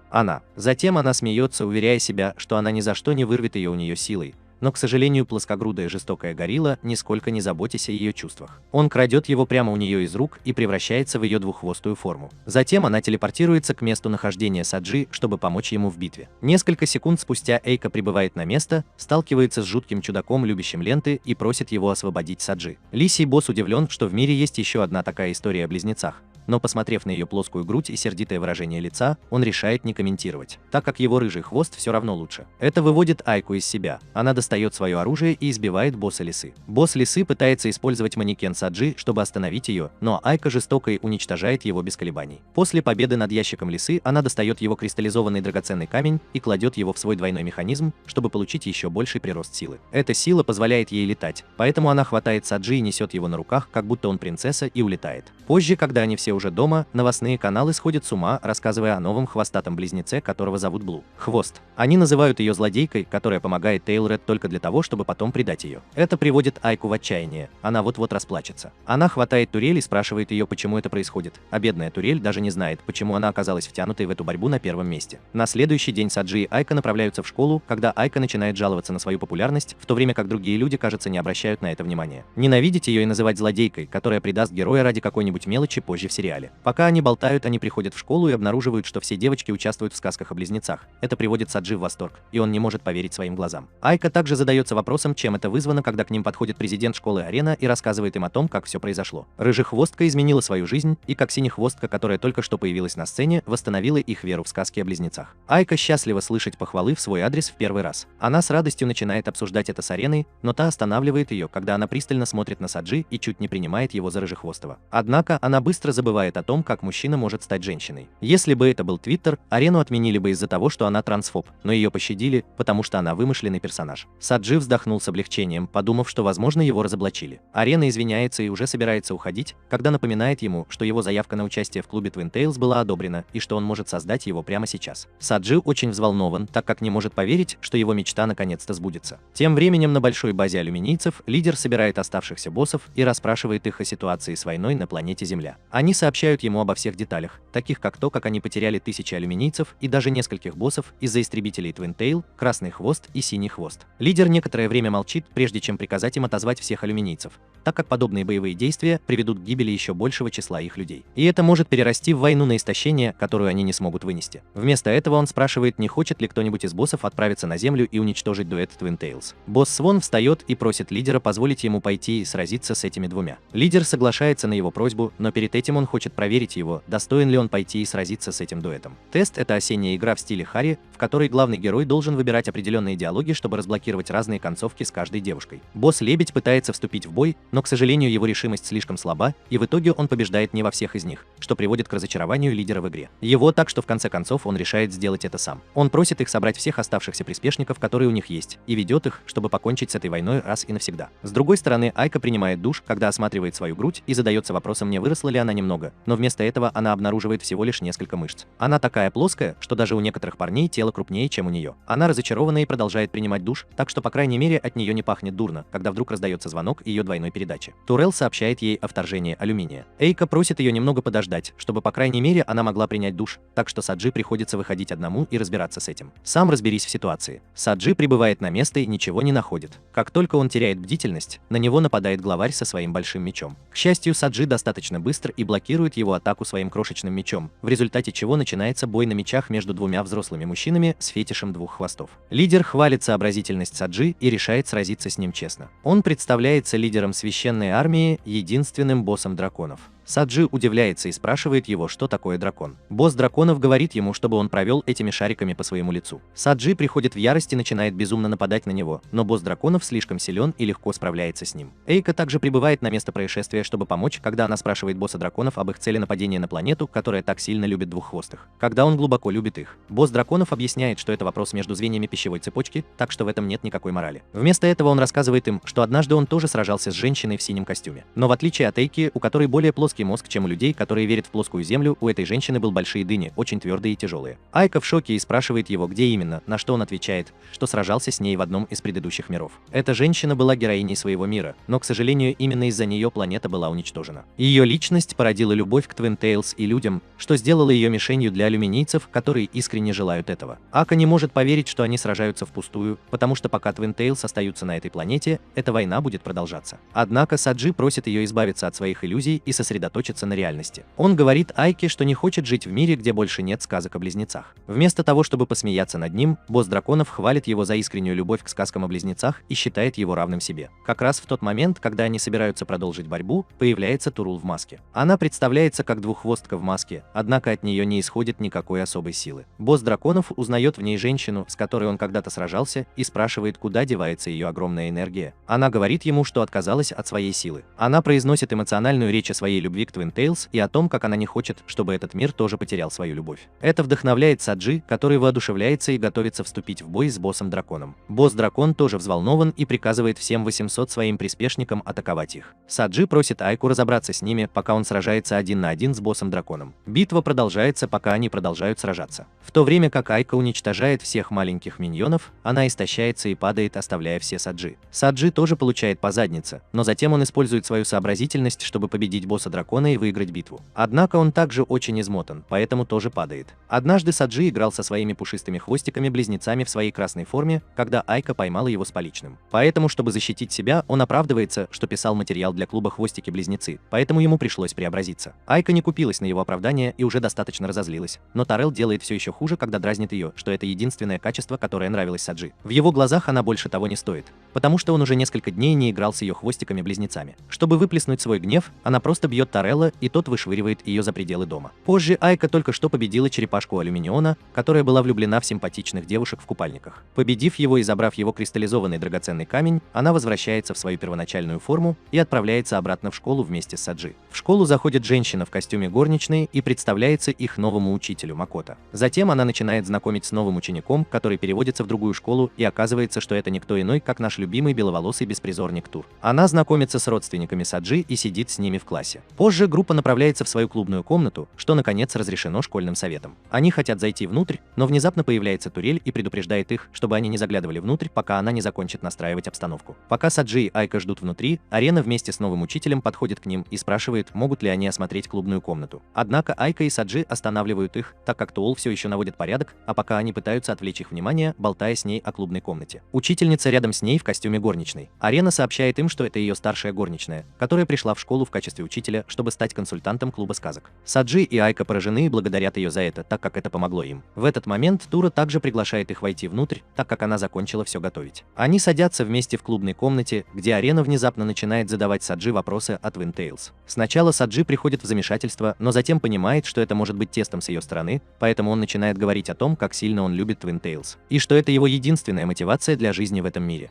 Затем она смеется, уверяя себя, что она ни за что не вырвет ее у нее силой. Но, к сожалению, плоскогрудая жестокая горилла нисколько не заботясь о ее чувствах. Он крадет его прямо у нее из рук и превращается в ее двуххвостую форму. Затем она телепортируется к месту нахождения Саджи, чтобы помочь ему в битве. Несколько секунд спустя Эйка прибывает на место, сталкивается с жутким чудаком, любящим ленты, и просит его освободить Саджи. Лисий босс удивлен, что в мире есть еще одна такая история о близнецах. Но, посмотрев на ее плоскую грудь и сердитое выражение лица, он решает не комментировать, так как его рыжий хвост все равно лучше. Это выводит Айку из себя. Она достает свое оружие и избивает босса лисы. Босс лисы пытается использовать манекен Саджи, чтобы остановить ее, но Айка жестоко уничтожает его без колебаний. После победы над ящиком лисы она достает его кристаллизованный драгоценный камень и кладет его в свой двойной механизм, чтобы получить еще больший прирост силы. Эта сила позволяет ей летать, поэтому она хватает Саджи и несет его на руках, как будто он принцесса, и улетает. Позже, когда они все уже дома, новостные каналы сходят с ума, рассказывая о новом хвостатом близнеце, которого зовут Блу. Хвост. Они называют ее злодейкой, которая помогает Тейлред только для того, чтобы потом предать ее. Это приводит Айку в отчаяние. Она вот-вот расплачется. Она хватает Турель и спрашивает ее, почему это происходит. А бедная Турель даже не знает, почему она оказалась втянутой в эту борьбу на первом месте. На следующий день Саджи и Айка направляются в школу, когда Айка начинает жаловаться на свою популярность, в то время как другие люди, кажется, не обращают на это внимания. Ненавидеть ее и называть злодейкой, которая предаст героя ради какой-нибудь мелочи позже в сериале. Пока они болтают, они приходят в школу и обнаруживают, что все девочки участвуют в сказках о близнецах. Это приводит Саджи в восторг, и он не может поверить своим глазам. Айка также задается вопросом, чем это вызвано, когда к ним подходит президент школы Арена и рассказывает им о том, как все произошло. Рыжехвостка изменила свою жизнь, и как синехвостка, которая только что появилась на сцене, восстановила их веру в сказки о близнецах. Айка счастлива слышать похвалы в свой адрес в первый раз. Она с радостью начинает обсуждать это с Ареной, но та останавливает ее, когда она пристально смотрит на Саджи и чуть не принимает его за Рыжехвостого. Однако она быстро забывает о том, как мужчина может стать женщиной. Если бы это был Твиттер, Арену отменили бы из-за того, что она трансфоб, но ее пощадили, потому что она вымышленный персонаж. Саджи вздохнул с облегчением, подумав, что, возможно, его разоблачили. Арена извиняется и уже собирается уходить, когда напоминает ему, что его заявка на участие в клубе Twin Tails была одобрена и что он может создать его прямо сейчас. Саджи очень взволнован, так как не может поверить, что его мечта наконец-то сбудется. Тем временем на большой базе алюминийцев лидер собирает оставшихся боссов и расспрашивает их о ситуации с войной на планете Земля. Они сообщают ему обо всех деталях, таких как то, как они потеряли тысячи алюминийцев и даже нескольких боссов из-за истребителей Twin Tail, Красный Хвост и Синий Хвост. Лидер некоторое время молчит, прежде чем приказать им отозвать всех алюминийцев, так как подобные боевые действия приведут к гибели еще большего числа их людей. И это может перерасти в войну на истощение, которую они не смогут вынести. Вместо этого он спрашивает, не хочет ли кто-нибудь из боссов отправиться на Землю и уничтожить дуэт Twin Tails. Босс Свон встает и просит лидера позволить ему пойти и сразиться с этими двумя. Лидер соглашается на его просьбу, но перед этим он хочет проверить его, достоин ли он пойти и сразиться с этим дуэтом. Тест — это осенняя игра в стиле Хари, в которой главный герой должен выбирать определенные диалоги, чтобы разблокировать разные концовки с каждой девушкой. Босс Лебедь пытается вступить в бой, но, к сожалению, его решимость слишком слаба, и в итоге он побеждает не во всех из них, что приводит к разочарованию лидера в игре. Его так, что в конце концов он решает сделать это сам. Он просит их собрать всех оставшихся приспешников, которые у них есть, и ведет их, чтобы покончить с этой войной раз и навсегда. С другой стороны, Айка принимает душ, когда осматривает свою грудь и задается вопросом, не выросла ли она немного, но вместо этого она обнаруживает всего лишь несколько мышц. Она такая плоская, что даже у некоторых парней тело крупнее, чем у нее. Она разочарована и продолжает принимать душ, так что, по крайней мере, от нее не пахнет дурно, когда вдруг раздается звонок ее двойной передачи. Турел сообщает ей о вторжении алюминия. Эйка просит ее немного подождать, чтобы, по крайней мере, она могла принять душ, так что Саджи приходится выходить одному и разбираться с этим. Сам разберись в ситуации. Саджи прибывает на место и ничего не находит. Как только он теряет бдительность, на него нападает главарь со своим большим мечом. К счастью, Саджи достаточно достаточно быстр и блокирует его атаку своим крошечным мечом, в результате чего начинается бой на мечах между двумя взрослыми мужчинами с фетишем двух хвостов. Лидер хвалит сообразительность Саджи и решает сразиться с ним честно. Он представляется лидером священной армии, единственным боссом драконов. Саджи удивляется и спрашивает его, что такое дракон. Босс драконов говорит ему, чтобы он провел этими шариками по своему лицу. Саджи приходит в ярость и начинает безумно нападать на него, но босс драконов слишком силен и легко справляется с ним. Эйка также прибывает на место происшествия, чтобы помочь, когда она спрашивает босса драконов об их цели нападения на планету, которая так сильно любит двуххвостых. Когда он глубоко любит их, босс драконов объясняет, что это вопрос между звеньями пищевой цепочки, так что в этом нет никакой морали. Вместо этого он рассказывает им, что однажды он тоже сражался с женщиной в синем костюме. Но в отличие от Эйки, у которой более плоский мозг, чем у людей, которые верят в плоскую землю, у этой женщины был большие дыни, очень твердые и тяжелые. Айка в шоке и спрашивает его, где именно, на что он отвечает, что сражался с ней в одном из предыдущих миров. Эта женщина была героиней своего мира, но, к сожалению, именно из-за нее планета была уничтожена. Ее личность породила любовь к Twin Tails и людям, что сделало ее мишенью для алюминийцев, которые искренне желают этого. Ака не может поверить, что они сражаются впустую, потому что пока Twin Tails остаются на этой планете, эта война будет продолжаться. Однако Саджи просит ее избавиться от своих иллюзий и сосредоточиться на реальности. Он говорит Айке, что не хочет жить в мире, где больше нет сказок о близнецах. Вместо того, чтобы посмеяться над ним, босс драконов хвалит его за искреннюю любовь к сказкам о близнецах и считает его равным себе. Как раз в тот момент, когда они собираются продолжить борьбу, появляется Турул в маске. Она представляется как двуххвостка в маске, однако от нее не исходит никакой особой силы. Босс драконов узнает в ней женщину, с которой он когда-то сражался, и спрашивает, куда девается ее огромная энергия. Она говорит ему, что отказалась от своей силы. Она произносит эмоциональную речь о своей любви к Twin Tails и о том, как она не хочет, чтобы этот мир тоже потерял свою любовь. Это вдохновляет Саджи, который воодушевляется и готовится вступить в бой с боссом драконом. Босс-дракон тоже взволнован и приказывает всем 800 своим приспешникам атаковать их. Саджи просит Айку разобраться с ними, пока он сражается 1 на 1 с боссом-драконом. Битва продолжается, пока они продолжают сражаться. В то время как Айка уничтожает всех маленьких миньонов, она истощается и падает, оставляя все Саджи. Саджи тоже получает по заднице, но затем он использует свою сообразительность, чтобы победить босса-дракона и выиграть битву. Однако он также очень измотан, поэтому тоже падает. Однажды Саджи играл со своими пушистыми хвостиками-близнецами в своей красной форме, когда Айка поймала его с поличным. Поэтому, чтобы защитить себя, он оправдывается, что писал материал для клуба «Хвостики-близнецы», поэтому ему пришлось преобразиться. Айка не купилась на его оправдание и уже достаточно разозлилась, но Тарел делает все еще хуже, когда дразнит ее, что это единственное качество, которое нравилось Саджи. В его глазах она больше того не стоит, потому что он уже несколько дней не играл с ее хвостиками-близнецами. Чтобы выплеснуть свой гнев, она просто бьет Тарелла, и тот вышвыривает ее за пределы дома. Позже Айка только что победила черепашку Алюминиона, которая была влюблена в симпатичных девушек в купальниках. Победив его и забрав его кристаллизованный драгоценный камень, она возвращается в свою первоначальную форму и отправляется обратно в школу вместе с Саджи. В школу заходит женщина в костюме горничной и представляется их новому учителю Макото. Затем она начинает знакомить с новым учеником, который переводится в другую школу, и оказывается, что это никто иной, как наш любимый беловолосый беспризорник Тур. Она знакомится с родственниками Саджи и сидит с ними в классе. Позже группа направляется в свою клубную комнату, что наконец разрешено школьным советом. Они хотят зайти внутрь, но внезапно появляется Турель и предупреждает их, чтобы они не заглядывали внутрь, пока она не закончит настраивать обстановку. Пока Саджи и Айка ждут внутри, Арена вместе с новым учителем подходит к ним и спрашивает, могут ли они осмотреть клубную комнату. Однако Айка и Саджи останавливают их, так как Туол все еще наводит порядок, а пока они пытаются отвлечь их внимание, болтая с ней о клубной комнате. Учительница рядом с ней в костюме горничной. Арена сообщает им, что это ее старшая горничная, которая пришла в школу в качестве учителя, чтобы стать консультантом клуба сказок. Саджи и Айка поражены и благодарят ее, ее за это, так как это помогло им. В этот момент Тура также приглашает их войти внутрь, так как она закончила все готовить. Они садятся вместе в клубной комнате, где Арена внезапно начинает задавать Саджи вопросы о Twin Tails. Сначала Саджи приходит в замешательство, но затем понимает, что это может быть тестом с ее стороны, поэтому он начинает говорить о том, как сильно он любит Twin Tails, и что это его единственная мотивация для жизни в этом мире.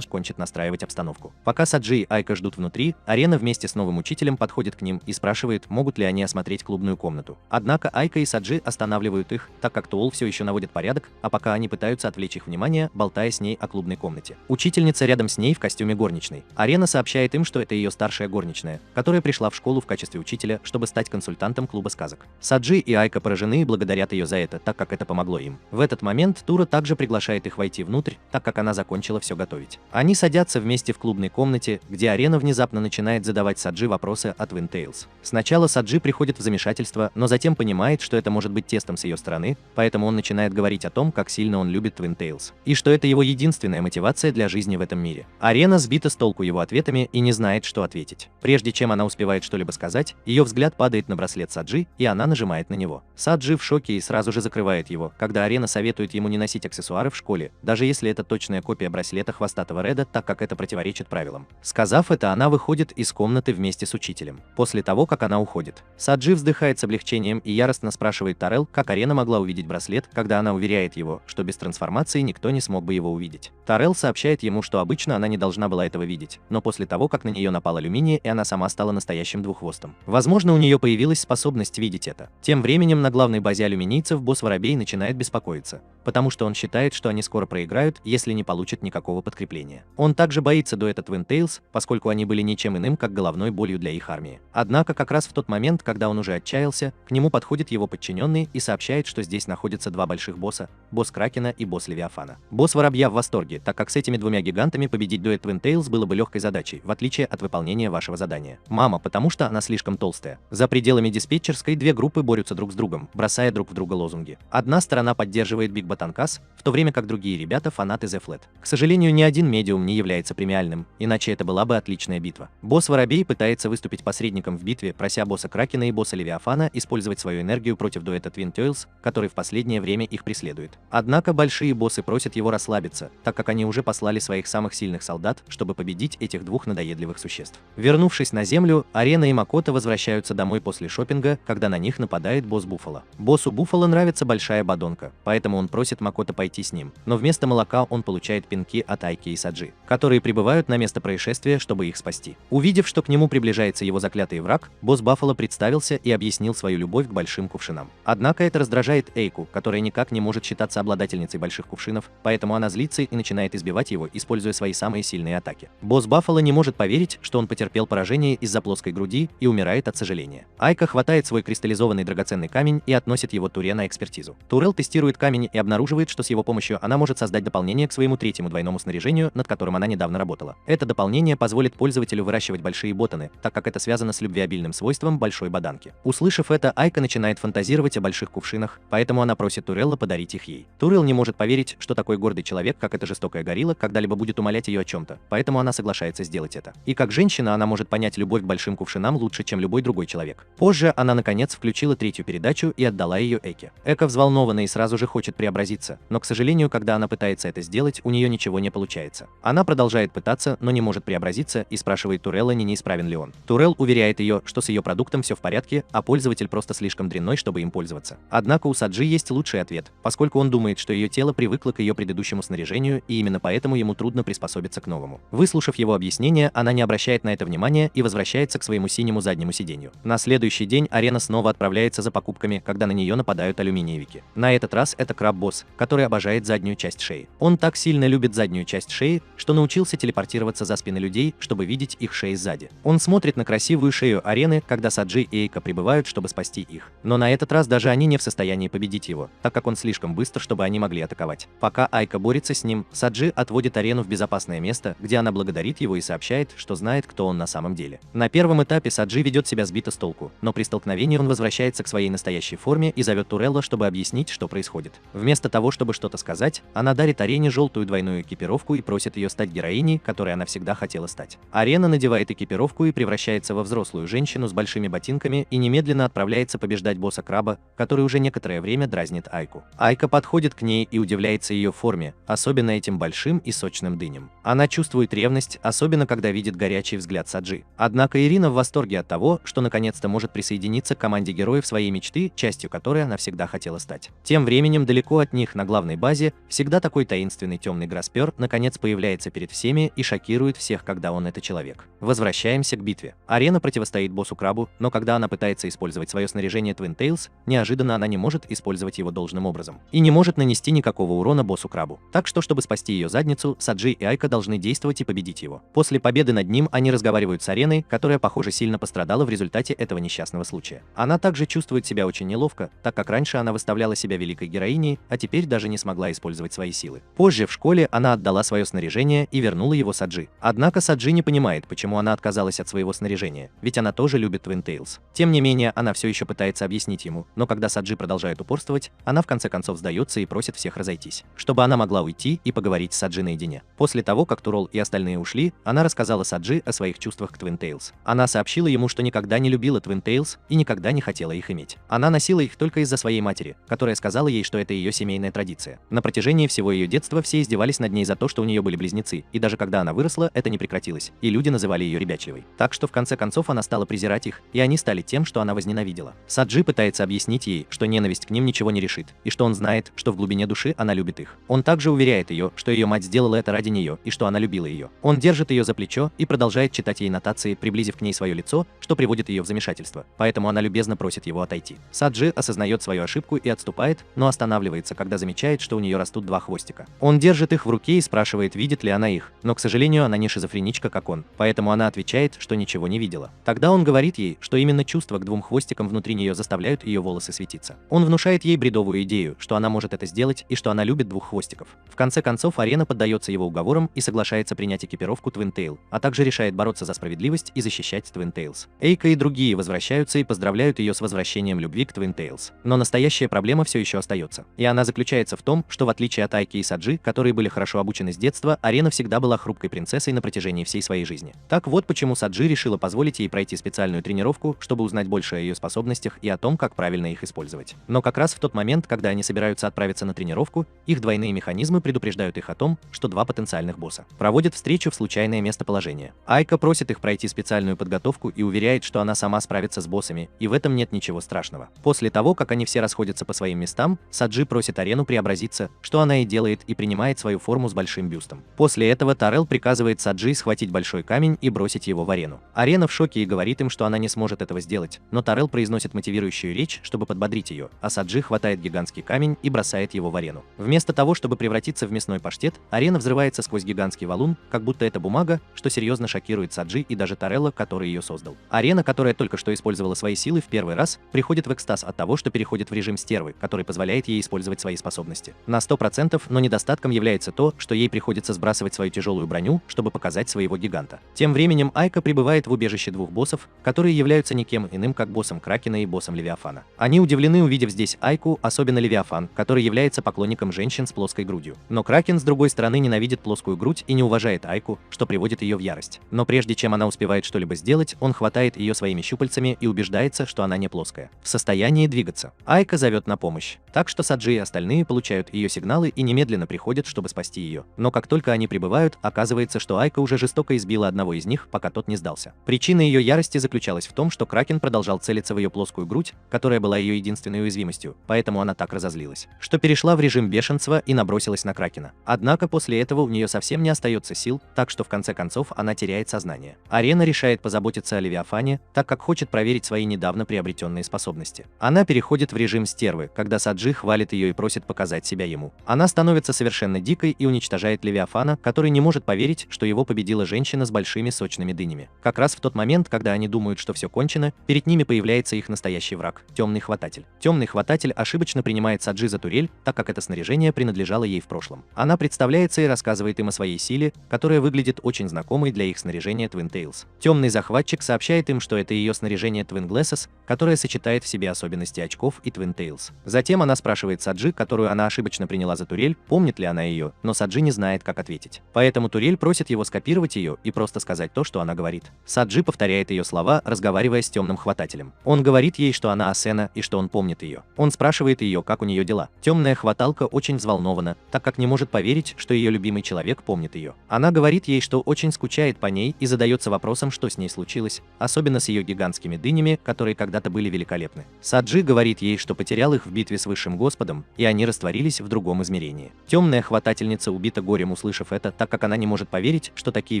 Кончит настраивать обстановку. Пока Саджи и Айка ждут внутри, Арена вместе с новым учителем подходит к ним и спрашивает, могут ли они осмотреть клубную комнату. Однако Айка и Саджи останавливают их, так как Туол все еще наводит порядок, а пока они пытаются отвлечь их внимание, болтая с ней о клубной комнате. Учительница рядом с ней в костюме горничной. Арена сообщает им, что это ее старшая горничная, которая пришла в школу в качестве учителя, чтобы стать консультантом клуба сказок. Саджи и Айка поражены и благодарят ее за это, так как это помогло им. В этот момент Тура также приглашает их войти внутрь, так как она закончила закончила все готовить. Они садятся вместе в клубной комнате, где Арена внезапно начинает задавать Саджи вопросы о Twin Tails. Сначала Саджи приходит в замешательство, но затем понимает, что это может быть тестом с ее стороны, поэтому он начинает говорить о том, как сильно он любит Twin Tails, и что это его единственная мотивация для жизни в этом мире. Арена сбита с толку его ответами и не знает, что ответить. Прежде чем она успевает что-либо сказать, ее взгляд падает на браслет Саджи, и она нажимает на него. Саджи в шоке и сразу же закрывает его, когда Арена советует ему не носить аксессуары в школе, даже если это точная копия браслета хвостатого Реда, так как это противоречит правилам. Сказав это, она выходит из комнаты вместе с учителем. После того, как она уходит, Саджи вздыхает с облегчением и яростно спрашивает Тарел, как Арена могла увидеть браслет, когда она уверяет его, что без трансформации никто не смог бы его увидеть. Тарел сообщает ему, что обычно она не должна была этого видеть, но после того, как на нее напал алюминий, и она сама стала настоящим двуххвостом. Возможно, у нее появилась способность видеть это. Тем временем на главной базе алюминийцев босс Воробей начинает беспокоиться, потому что он считает, что они скоро проиграют, если не получат никакого подкрепления. Он также боится дуэта Twin Tails, поскольку они были ничем иным, как головной болью для их армии. Однако как раз в тот момент, когда он уже отчаялся, к нему подходит его подчиненный и сообщает, что здесь находятся два больших босса, босс Кракена и босс Левиафана. Босс Воробья в восторге, так как с этими двумя гигантами победить дуэт Twin Tails было бы легкой задачей, в отличие от выполнения вашего задания. Мама, потому что она слишком толстая. За пределами диспетчерской две группы борются друг с другом, бросая друг в друга лозунги. Одна сторона поддерживает Биг Батанкас, в то время как другие ребята фанаты The Flat. К сожалению, ни один медиум не является премиальным, иначе это была бы отличная битва. Босс Воробей пытается выступить посредником в битве, прося босса Кракена и босса Левиафана использовать свою энергию против дуэта Twin Tails, который в последнее время их преследует. Однако большие боссы просят его расслабиться, так как они уже послали своих самых сильных солдат, чтобы победить этих двух надоедливых существ. Вернувшись на землю, Арена и Макото возвращаются домой после шопинга, когда на них нападает босс Буффало. Боссу Буффало нравится большая бадонка, поэтому он просит Макото пойти с ним, но вместо молока он получает пинки от Айки и Саджи, которые прибывают на место происшествия, чтобы их спасти. Увидев, что к нему приближается его заклятый враг, босс Баффало представился и объяснил свою любовь к большим кувшинам. Однако это раздражает Эйку, которая никак не может считаться обладательницей больших кувшинов, поэтому она злится и начинает избивать его, используя свои самые сильные атаки. Босс Баффало не может поверить, что он потерпел поражение из-за плоской груди и умирает от сожаления. Айка хватает свой кристаллизованный драгоценный камень и относит его Туре на экспертизу. Турел тестирует камень и обнаруживает, что с его помощью она может создать дополнение к своему третьему двойному снаряжению, над которым она недавно работала. Это дополнение позволит пользователю выращивать большие ботаны, так как это связано с любвеобильным свойством большой баданки. Услышав это, Айка начинает фантазировать о больших кувшинах, поэтому она просит Турелла подарить их ей. Турел не может поверить, что такой гордый человек, как эта жестокая горилла, когда-либо будет умолять ее о чем-то, поэтому она соглашается сделать это. И как женщина она может понять любовь к большим кувшинам лучше, чем любой другой человек. Позже она наконец включила третью передачу и отдала ее Эке. Эка взволнована и сразу же хочет преобразиться, но, к сожалению, когда она пытается это сделать, у нее ничего не получается. Она продолжает пытаться, но не может преобразиться и спрашивает Турелла, не неисправен ли он. Турел уверяет ее, что с ее продуктом все в порядке, а пользователь просто слишком дрянной, чтобы им пользоваться. Однако у Саджи есть лучший ответ, поскольку он думает, что ее тело привыкло к ее предыдущему снаряжению, и именно поэтому ему трудно приспособиться к новому. Выслушав его объяснение, она не обращает на это внимания и возвращается к своему синему заднему сиденью. На следующий день Арена снова отправляется за покупками, когда на нее нападают алюминиевики. На этот раз это краб-босс, который обожает заднюю часть шеи. Он так сильно любит заднюю часть шеи, что научился телепортироваться за спины людей, чтобы видеть их шеи сзади. Он смотрит на красивую шею Арены, когда Саджи и Эйка прибывают, чтобы спасти их. Но на этот раз даже они не в состоянии победить его, так как он слишком быстр, чтобы они могли атаковать. Пока Айка борется с ним, Саджи отводит Арену в безопасное место, где она благодарит его и сообщает, что знает, кто он на самом деле. На первом этапе Саджи ведет себя сбито с толку, но при столкновении он возвращается к своей настоящей форме и зовет Турелла, чтобы объяснить, что происходит. Вместо того, чтобы что-то сказать, она дарит Арене желтую двойную экипировку и просит ее стать героиней, которой она всегда хотела стать. Арена надевает экипировку и превращается во взрослую женщину с большими ботинками и немедленно отправляется побеждать босса Краба, который уже некоторое время дразнит Айку. Айка подходит к ней и удивляется ее форме, особенно этим большим и сочным дынем. Она чувствует ревность, особенно когда видит горячий взгляд Саджи. Однако Ирина в восторге от того, что наконец-то может присоединиться к команде героев своей мечты, частью которой она всегда хотела стать. Тем временем далеко от них на главной базе всегда такой таинственный темный Граспер наконец появляется перед всеми и шокирует всех, когда он это человек. Возвращаемся к битве. Арена противостоит боссу Крабу, но когда она пытается использовать свое снаряжение Twin Tails, неожиданно она не может использовать его должным образом и не может нанести никакого урона боссу Крабу. Так что, чтобы спасти ее задницу, Саджи и Айка должны действовать и победить его. После победы над ним они разговаривают с Ареной, которая, похоже, сильно пострадала в результате этого несчастного случая. Она также чувствует себя очень неловко, так как раньше она выставляла себя великой героиней, а теперь даже не смогла использовать свои силы. Позже в школе она отдала свое снаряжение и вернула его Саджи. Однако Саджи не понимает, почему она отказалась от своего снаряжения, ведь она тоже любит Twin Tails. Тем не менее, она все еще пытается объяснить ему, но когда Саджи продолжает упорствовать, она в конце концов сдается и просит всех разойтись, чтобы она могла уйти и поговорить с Саджи наедине. После того, как Турол и остальные ушли, она рассказала Саджи о своих чувствах к Twin Tails. Она сообщила ему, что никогда не любила Twin Tails и никогда не хотела их иметь. Она носила их только из-за своей матери, которая сказала ей, что это ее семейная традиция. На протяжении всего ее детства все издевались над ней за то, что у нее были близнецы, и даже когда она выросла, это не прекратилось, и люди называли ее ребячливой. Так что в конце концов она стала презирать их, и они стали тем, что она возненавидела. Саджи пытается объяснить ей, что ненависть к ним ничего не решит, и что он знает, что в глубине души она любит их. Он также уверяет ее, что ее мать сделала это ради нее, и что она любила ее. Он держит ее за плечо и продолжает читать ей нотации, приблизив к ней свое лицо, что приводит ее в замешательство, поэтому она любезно просит его отойти. Саджи осознает свою ошибку и отступает, но останавливается, когда замечает, что у нее растут два хвостика. Он держит их в руке и спрашивает, видит ли она их, но, к сожалению, она не шизофреничка, как он, поэтому она отвечает, что ничего не видела. Тогда он говорит ей, что именно чувства к двум хвостикам внутри нее заставляют ее волосы светиться. Он внушает ей бредовую идею, что она может это сделать и что она любит двух хвостиков. В конце концов, Арена поддается его уговорам и соглашается принять экипировку Twin Tail, а также решает бороться за справедливость и защищать Twin Tails. Эйка и другие возвращаются и поздравляют ее с возвращением любви к Twin Tails. Но настоящая проблема все еще остается. И она заключается в том, что в отличие от Айки и Саджи, которые были хорошо обучены с детства, Арена всегда была хрупкой принцессой на протяжении всей своей жизни. Так вот почему Саджи решила позволить ей пройти специальную тренировку, чтобы узнать больше о ее способностях и о том, как правильно их использовать. Но как раз в тот момент, когда они собираются отправиться на тренировку, их двойные механизмы предупреждают их о том, что два потенциальных босса проводят встречу в случайное местоположение. Айка просит их пройти специальную подготовку и уверяет, что она сама справится с боссами, и в этом нет ничего страшного. После того, как они все расходятся по своим местам, Саджи просит Арену преобразиться, что она и делает, и принимает свою форму с большим бюстом. После этого Тарел приказывает Саджи схватить большой камень и бросить его в Арену. Арена в шоке и говорит им, что она не сможет этого сделать, но Тарел произносит мотивирующую речь, чтобы подбодрить ее, а Саджи хватает гигантский камень и бросает его в Арену. Вместо того, чтобы превратиться в мясной паштет, Арена взрывается сквозь гигантский валун, как будто это бумага, что серьезно шокирует Саджи и даже Тарелла, который ее создал. Арена, которая только что использовала свои силы в первый раз, приходит в экстаз от того, что переходит в режим стервы, который позволяет ей использовать свои способности. На 100%, но недостатком является то, что ей приходится сбрасывать свою тяжелую броню, чтобы показать своего гиганта. Тем временем Айка прибывает в убежище двух боссов, которые являются никем иным, как боссом Кракена и боссом Левиафана. Они удивлены, увидев здесь Айку, особенно Левиафан, который является поклонником женщин с плоской грудью. Но Кракен, с другой стороны, ненавидит плоскую грудь и не уважает Айку, что приводит ее в ярость. Но прежде чем она успевает что-либо сделать, он хватает ее своими щупальцами и убеждается, что она не плоская, в состоянии двигаться. Айка зовет на помощь, так что Саджи и остальные получают ее сигналы и немедленно приходят, чтобы спасти ее. Но как только они прибывают, оказывается, что Айка уже жестоко избила одного из них, пока тот не сдался. Причина ее ярости заключалась в том, что Кракен продолжал целиться в ее плоскую грудь, которая была ее единственной уязвимостью, поэтому она так разозлилась, что перешла в режим бешенства и набросилась на Кракена. Однако после этого у нее совсем не остается сил, так что в конце концов она теряет сознание. Арена решает позаботиться о Левиафане, так как хочет проверить свои недавно приобретенные способности. Она переходит в режим стервы, когда Саджи хвалит ее и просит показать себя ему. Она становится совершенно дикой и уничтожает Левиафана, который не может поверить, что его победила женщина с большими сочными дынями. Как раз в тот момент, когда они думают, что все кончено, перед ними появляется их настоящий враг – Темный Хвататель. Темный Хвататель ошибочно принимает Саджи за турель, так как это снаряжение принадлежало ей в прошлом. Она представляется и рассказывает им о своей силе, которая выглядит очень знакомой для их снаряжения Twin Tails. Темный захватчик сообщает им, что это ее снаряжение Twin Glasses, которое сочетает в себе особенности очков и Twin Tails. Затем она спрашивает Саджи, которую она ошибочно приняла за турель, помнит ли она ее, но Саджи не знает, как ответить. Поэтому турель просит его скопировать ее и просто сказать то, что она говорит. Саджи повторяет ее слова, разговаривая с Темным Хватателем. Он говорит ей, что она Асена и что он помнит ее. Он спрашивает ее, как у нее дела. Темная Хваталка очень взволнована, так как не может поверить, что ее любимый человек помнит ее. Она говорит ей, что очень скучает по ней и задается вопросом, что с ней случилось, особенно с ее гигантскими дынями, которые когда-то были великолепны. Саджи говорит ей, что потерял их в битве с Высшим Господом, и они растворились в другом измерении. Темная Хватательница убита горем, услышав это, так как она не может поверить, что такие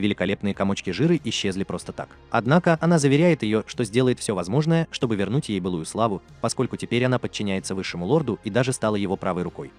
великолепные комочки жира исчезли просто так. Однако она заверяет ее, что сделает все возможное, чтобы вернуть ей былую славу, поскольку теперь она подчиняется Высшему Лорду и даже стала его правой рукой.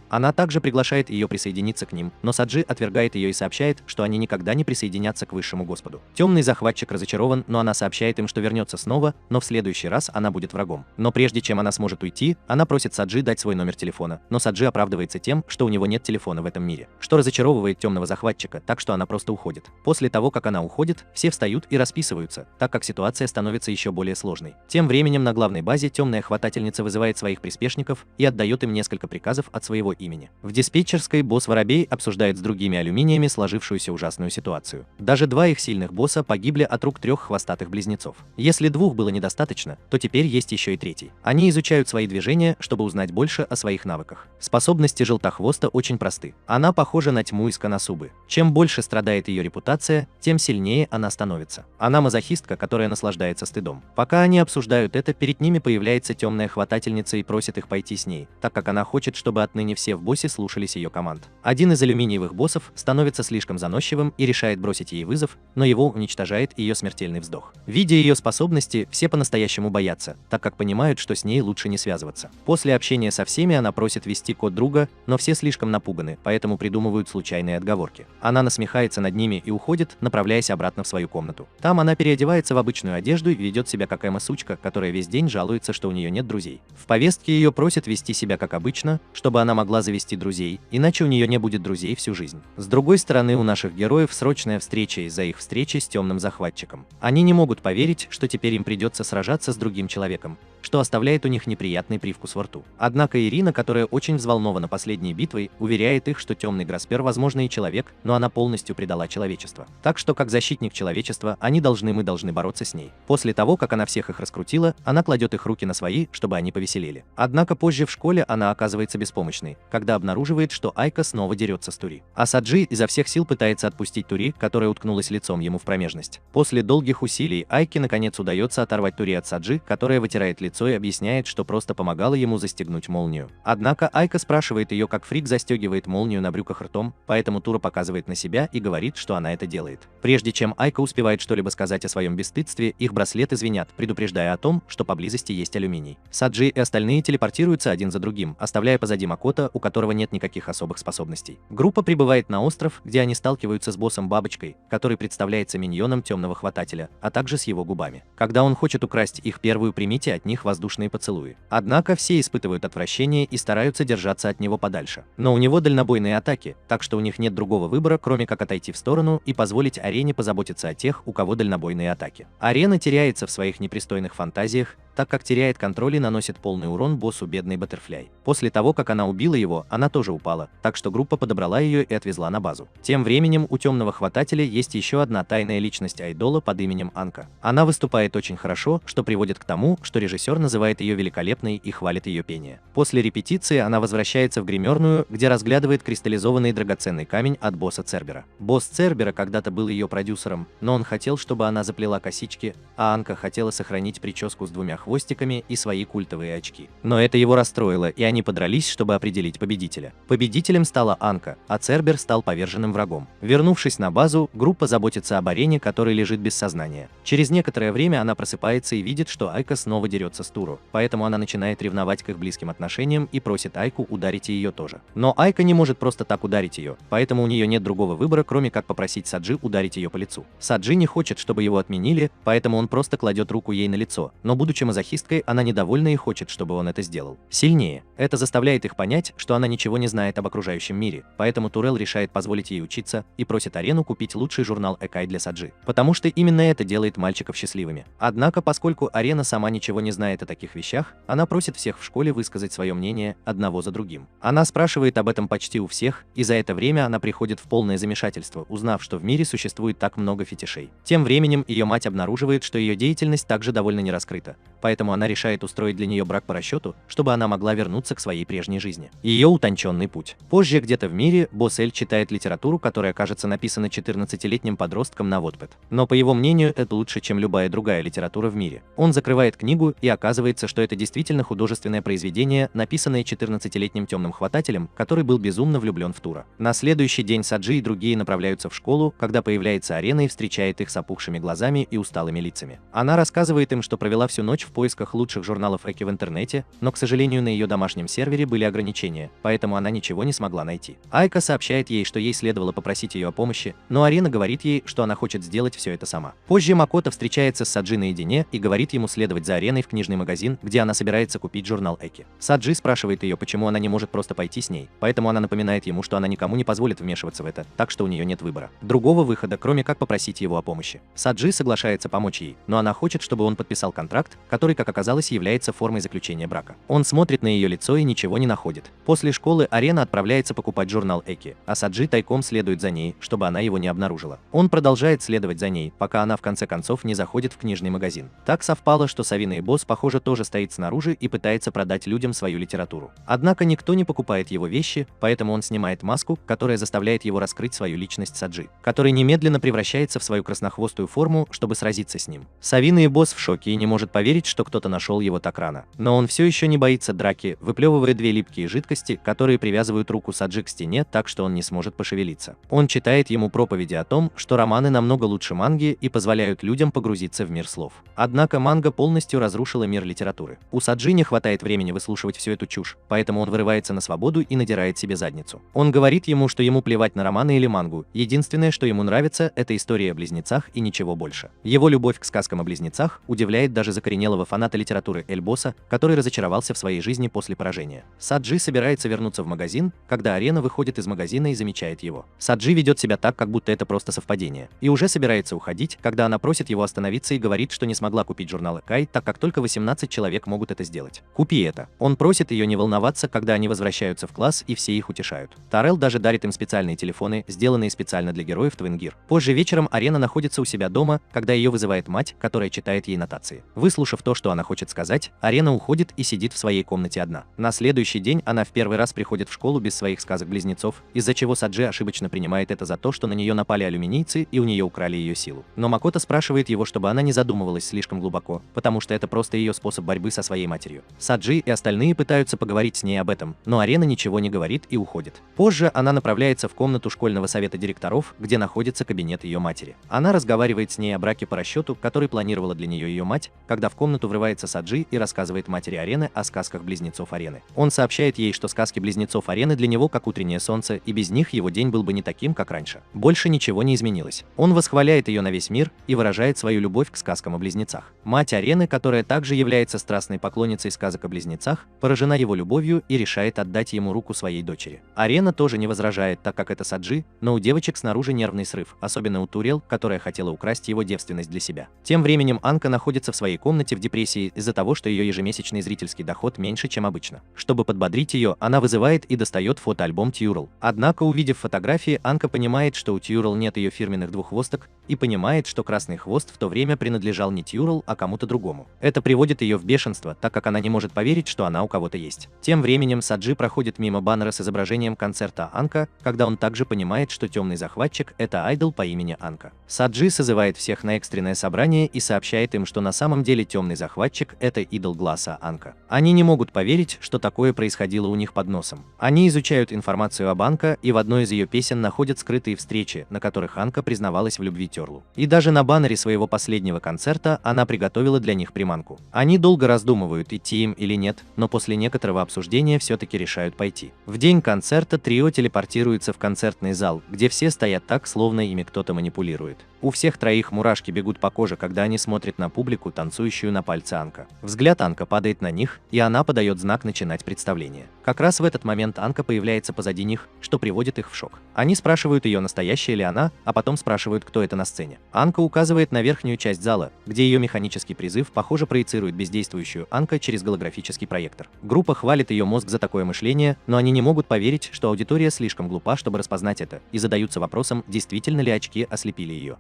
Она также приглашает ее присоединиться к ним, но Саджи отвергает ее и сообщает, что они никогда не присоединятся к Высшему Господу. Темный захватчик разочарован, но она сообщает им, что вернется снова, но в следующий раз она будет врагом. Но прежде чем она сможет уйти, она просит Саджи дать свой номер телефона, но Саджи оправдывается тем, что у него нет телефона в этом этом мире, что разочаровывает темного захватчика, так что она просто уходит. После того, как она уходит, все встают и расписываются, так как ситуация становится еще более сложной. Тем временем на главной базе темная хватательница вызывает своих приспешников и отдает им несколько приказов от своего имени. В диспетчерской босс Воробей обсуждает с другими алюминиями сложившуюся ужасную ситуацию. Даже два их сильных босса погибли от рук трех хвостатых близнецов. Если двух было недостаточно, то теперь есть еще и третий. Они изучают свои движения, чтобы узнать больше о своих навыках. Способности Желтохвоста очень просты. Она похожа на тьму из Коносубы. Чем больше страдает ее репутация, тем сильнее она становится. Она мазохистка, которая наслаждается стыдом. Пока они обсуждают это, перед ними появляется темная хватательница и просит их пойти с ней, так как она хочет, чтобы отныне все в боссе слушались ее команд. Один из алюминиевых боссов становится слишком заносчивым и решает бросить ей вызов, но его уничтожает ее смертельный вздох. Видя ее способности, все по-настоящему боятся, так как понимают, что с ней лучше не связываться. После общения со всеми она просит ввести код друга, но все слишком напуганы, поэтому придумывают случайные отговорки. Она насмехается над ними и уходит, направляясь обратно в свою комнату. Там она переодевается в обычную одежду и ведет себя как эмо-сучка, которая весь день жалуется, что у нее нет друзей. В повестке ее просят вести себя как обычно, чтобы она могла завести друзей, иначе у нее не будет друзей всю жизнь. С другой стороны, у наших героев срочная встреча из-за их встречи с темным захватчиком. Они не могут поверить, что теперь им придется сражаться с другим человеком, что оставляет у них неприятный привкус во рту. Однако Ирина, которая очень взволнована последней битвой, уверяет их, что темный Граспер, возможно, и человек, но она полностью предала человечество. Так что, как защитник человечества, мы должны бороться с ней. После того, как она всех их раскрутила, она кладет их руки на свои, чтобы они повеселели. Однако позже в школе она оказывается беспомощной, когда обнаруживает, что Айка снова дерется с Тури. А Саджи изо всех сил пытается отпустить Тури, которая уткнулась лицом ему в промежность. После долгих усилий Айке наконец удается оторвать Тури от Саджи, которая вытирает лицо и объясняет, что просто помогала ему застегнуть молнию. Однако Айка спрашивает ее, как Фрик застегивает молнию на брюках ртом, поэтому Тура показывает на себя и говорит, что она это делает. Прежде чем Айка успевает что-либо сказать о своем бесстыдстве, их браслеты звенят, предупреждая о том, что поблизости есть алюминий. Саджи и остальные телепортируются один за другим, оставляя позади Макото, у которого нет никаких особых способностей. Группа прибывает на остров, где они сталкиваются с боссом Бабочкой, который представляется миньоном темного хватателя, а также с его губами. Когда он хочет украсть их первую, примите от них воздушные поцелуи. Однако все испытывают отвращение и стараются держаться от него подальше. Но у него дальнобойные атаки, так что у них нет другого выбора, кроме как отойти в сторону и позволить Арене позаботиться о тех, у кого дальнобойные атаки. Арена теряется в своих непристойных фантазиях, так как теряет контроль и наносит полный урон боссу бедный Баттерфляй. После того, как она убила его, она тоже упала, так что группа подобрала ее и отвезла на базу. Тем временем у темного хватателя есть еще одна тайная личность айдола под именем Анка. Она выступает очень хорошо, что приводит к тому, что режиссер называет ее великолепной и хвалит ее пение. После репетиции она возвращается в гримерную, где разглядывает кристаллизованный драгоценный камень от босса Цербера. Босс Цербера когда-то был ее продюсером, но он хотел, чтобы она заплела косички, а Анка хотела сохранить прическу с двумя хвостиками и свои культовые очки. Но это его расстроило, и они подрались, чтобы определить победителя. Победителем стала Анка, а Цербер стал поверженным врагом. Вернувшись на базу, группа заботится об Арене, который лежит без сознания. Через некоторое время она просыпается и видит, что Айка снова дерется с Туру, поэтому она начинает ревновать к их близким отношениям и просит Айку ударить ее тоже. Но Айка не может просто так ударить ее, поэтому у нее нет другого выбора, кроме как попросить Саджи ударить ее по лицу. Саджи не хочет, чтобы его отменили, поэтому он просто кладет руку ей на лицо, но будучи мазохисткой, она недовольна и хочет, чтобы он это сделал сильнее. Это заставляет их понять, что она ничего не знает об окружающем мире, поэтому Турел решает позволить ей учиться и просит Арену купить лучший журнал Экай для Саджи, потому что именно это делает мальчиков счастливыми. Однако, поскольку Арена сама ничего не знает о таких вещах, она просит всех в школе высказать свое мнение одного за другим. Она спрашивает об этом почти у всех, и за это время она приходит в полное замешательство, узнав, что в мире существует так много фетишей. Тем временем ее мать обнаруживает, что ее деятельность также довольно не раскрыта, поэтому она решает устроить для нее брак по расчету, чтобы она могла вернуться к своей прежней жизни. Ее утонченный путь. Позже где-то в мире босс Эль читает литературу, которая, кажется, написана 14-летним подростком на Wattpad. Но по его мнению, это лучше, чем любая другая литература в мире. Он закрывает книгу, и оказывается, что это действительно художественное произведение, написанное 14-летним темным хватателем, который был безумно влюблен в Тура. На следующий день Саджи и другие направляются в школу, когда появляется Арена и встречает их с опухшими глазами и усталыми лицами. Она рассказывает им, что провела всю ночь в поисках лучших журналов Эки в интернете, но, к сожалению, на ее домашнем сервере были ограничения, поэтому она ничего не смогла найти. Айка сообщает ей, что ей следовало попросить ее о помощи, но Арина говорит ей, что она хочет сделать все это сама. Позже Макото встречается с Саджи наедине и говорит ему следовать за Ареной в книжный магазин, где она собирается купить журнал Эки. Саджи спрашивает ее, почему она не может просто пойти с ней, поэтому она напоминает ему, что она никому не позволит вмешиваться в это, так что у нее нет выбора. Другого выхода, кроме как попросить его о помощи. Саджи соглашается помочь ей, но она хочет, чтобы он подписал контракт, который, как оказалось, является формой заключения брака. Он смотрит на ее лицо и ничего не находит. После школы Арена отправляется покупать журнал Эки, а Саджи тайком следует за ней, чтобы она его не обнаружила. Он продолжает следовать за ней, пока она в конце концов не заходит в книжный магазин. Так совпало, что Савина и босс, похоже, тоже стоит снаружи и пытается продать людям свою литературу. Однако никто не покупает его вещи, поэтому он снимает маску, которая заставляет его раскрыть свою личность Саджи, который немедленно превращается в свою краснохвостую форму, чтобы сразиться с ним. Савина и босс в шоке и не может поверить, что кто-то нашел его так рано. Но он все еще не боится драки, выплевывая две липкие жидкости, которые привязывают руку Саджи к стене так, что он не сможет пошевелиться. Он читает ему проповеди о том, что романы намного лучше манги и позволяют людям погрузиться в мир слов. Однако манга полностью разрушила мир литературы. У Саджи не хватает времени выслушивать всю эту чушь, поэтому он вырывается на свободу и надирает себе задницу. Он говорит ему, что ему плевать на романы или мангу, единственное, что ему нравится, это история о близнецах и ничего больше. Его любовь к сказкам о близнецах удивляет даже закоренелого фаната литературы Эльбоса, который разочаровался в своей жизни после поражения. Саджи собирается вернуться в магазин, когда Арена выходит из магазина и замечает его. Саджи ведет себя так, как будто это просто совпадение, и уже собирается уходить, когда она просит его остановиться и говорит, что не смогла купить журнал Экай, так как только 18 человек могут это сделать. Купи это. Он просит ее не волноваться, когда они возвращаются в класс и все их утешают. Тарел даже дарит им специальные телефоны, сделанные специально для героев Twin Gear. Позже вечером Арена находится у себя дома, когда ее вызывает мать, которая читает ей нотации. Выслушав то, что она хочет сказать, Арена уходит и сидит в своей комнате одна. На следующий день она в первый раз приходит в школу без своих сказок-близнецов, из-за чего Саджи ошибочно принимает это за то, что на нее напали алюминийцы и у нее украли ее силу. Но Макото спрашивает его, чтобы она не задумывалась слишком глубоко, потому что это просто ее способ борьбы со своей матерью. Саджи и остальные пытаются поговорить с ней об этом, но Арена ничего не говорит и уходит. Позже она направляется в комнату школьного совета директоров, где находится кабинет ее матери. Она разговаривает с ней о браке по расчету, который планировала для нее ее мать, когда в комнату врывается Саджи и рассказывает матери Арены о сказках близнецов Арены. Он сообщает ей, что сказки близнецов Арены для него как утреннее солнце, и без них его день был бы не таким, как раньше. Больше ничего не изменилось. Он восхваляет ее на весь мир и выражает свою любовь к сказкам о близнецах. Мать Арены, которая также является страстной поклонницей сказок о близнецах, поражена его любовью и решает отдать ему руку своей дочери. Арена тоже не возражает, так как это Саджи, но у девочек снаружи нервный срыв, особенно у Турел, которая хотела украсть его девственность для себя. Тем временем Анка находится в своей комнате в депрессии из-за того, что ее ежемесячный зрительский доход меньше, чем обычно. Чтобы подбодрить ее, она вызывает и достает фотоальбом Тьюрл. Однако, увидев фотографии, Анка понимает, что у Тьюрл нет ее фирменных двуххвосток, и понимает, что красный хвост в то время принадлежал не Тьюрл, а кому-то другому. Это приводит ее в бешенство, так как она не может поверить, что она у кого-то есть. Тем временем Саджи проходит мимо баннера с изображением концерта Анка, когда он также понимает, что темный захватчик – это айдол по имени Анка. Саджи созывает всех на экстренное собрание и сообщает им, что на самом деле темный захватчик – это идол Гласса Анка. Они не могут поверить, что такое происходило у них под носом. Они изучают информацию об Анка и в одной из ее песен находят скрытые встречи, на которых Анка признавалась в любви Тёрлу. И даже на баннере своего последнего концерта она приготовила для них приманку. Они долго раздумывают, идти им или нет, но после некоторого обсуждения все-таки решают пойти. В день концерта трио телепортируется в концертный зал, где все стоят так, словно ими кто-то манипулирует. У всех троих мурашки бегут по коже, когда они смотрят на публику, танцующую на пальце Анка. Взгляд Анка падает на них, и она подает знак начинать представление. Как раз в этот момент Анка появляется позади них, что приводит их в шок. Они спрашивают ее, настоящая ли она, а потом спрашивают, кто это на сцене. Анка указывает на верхнюю часть зала, где ее механический призыв, похоже, проецирует бездействующую Анка через голографический проектор. Группа хвалит ее мозг за такое мышление, но они не могут поверить, что аудитория слишком глупа, чтобы распознать это, и задаются вопросом, действительно ли очки ослепили ее.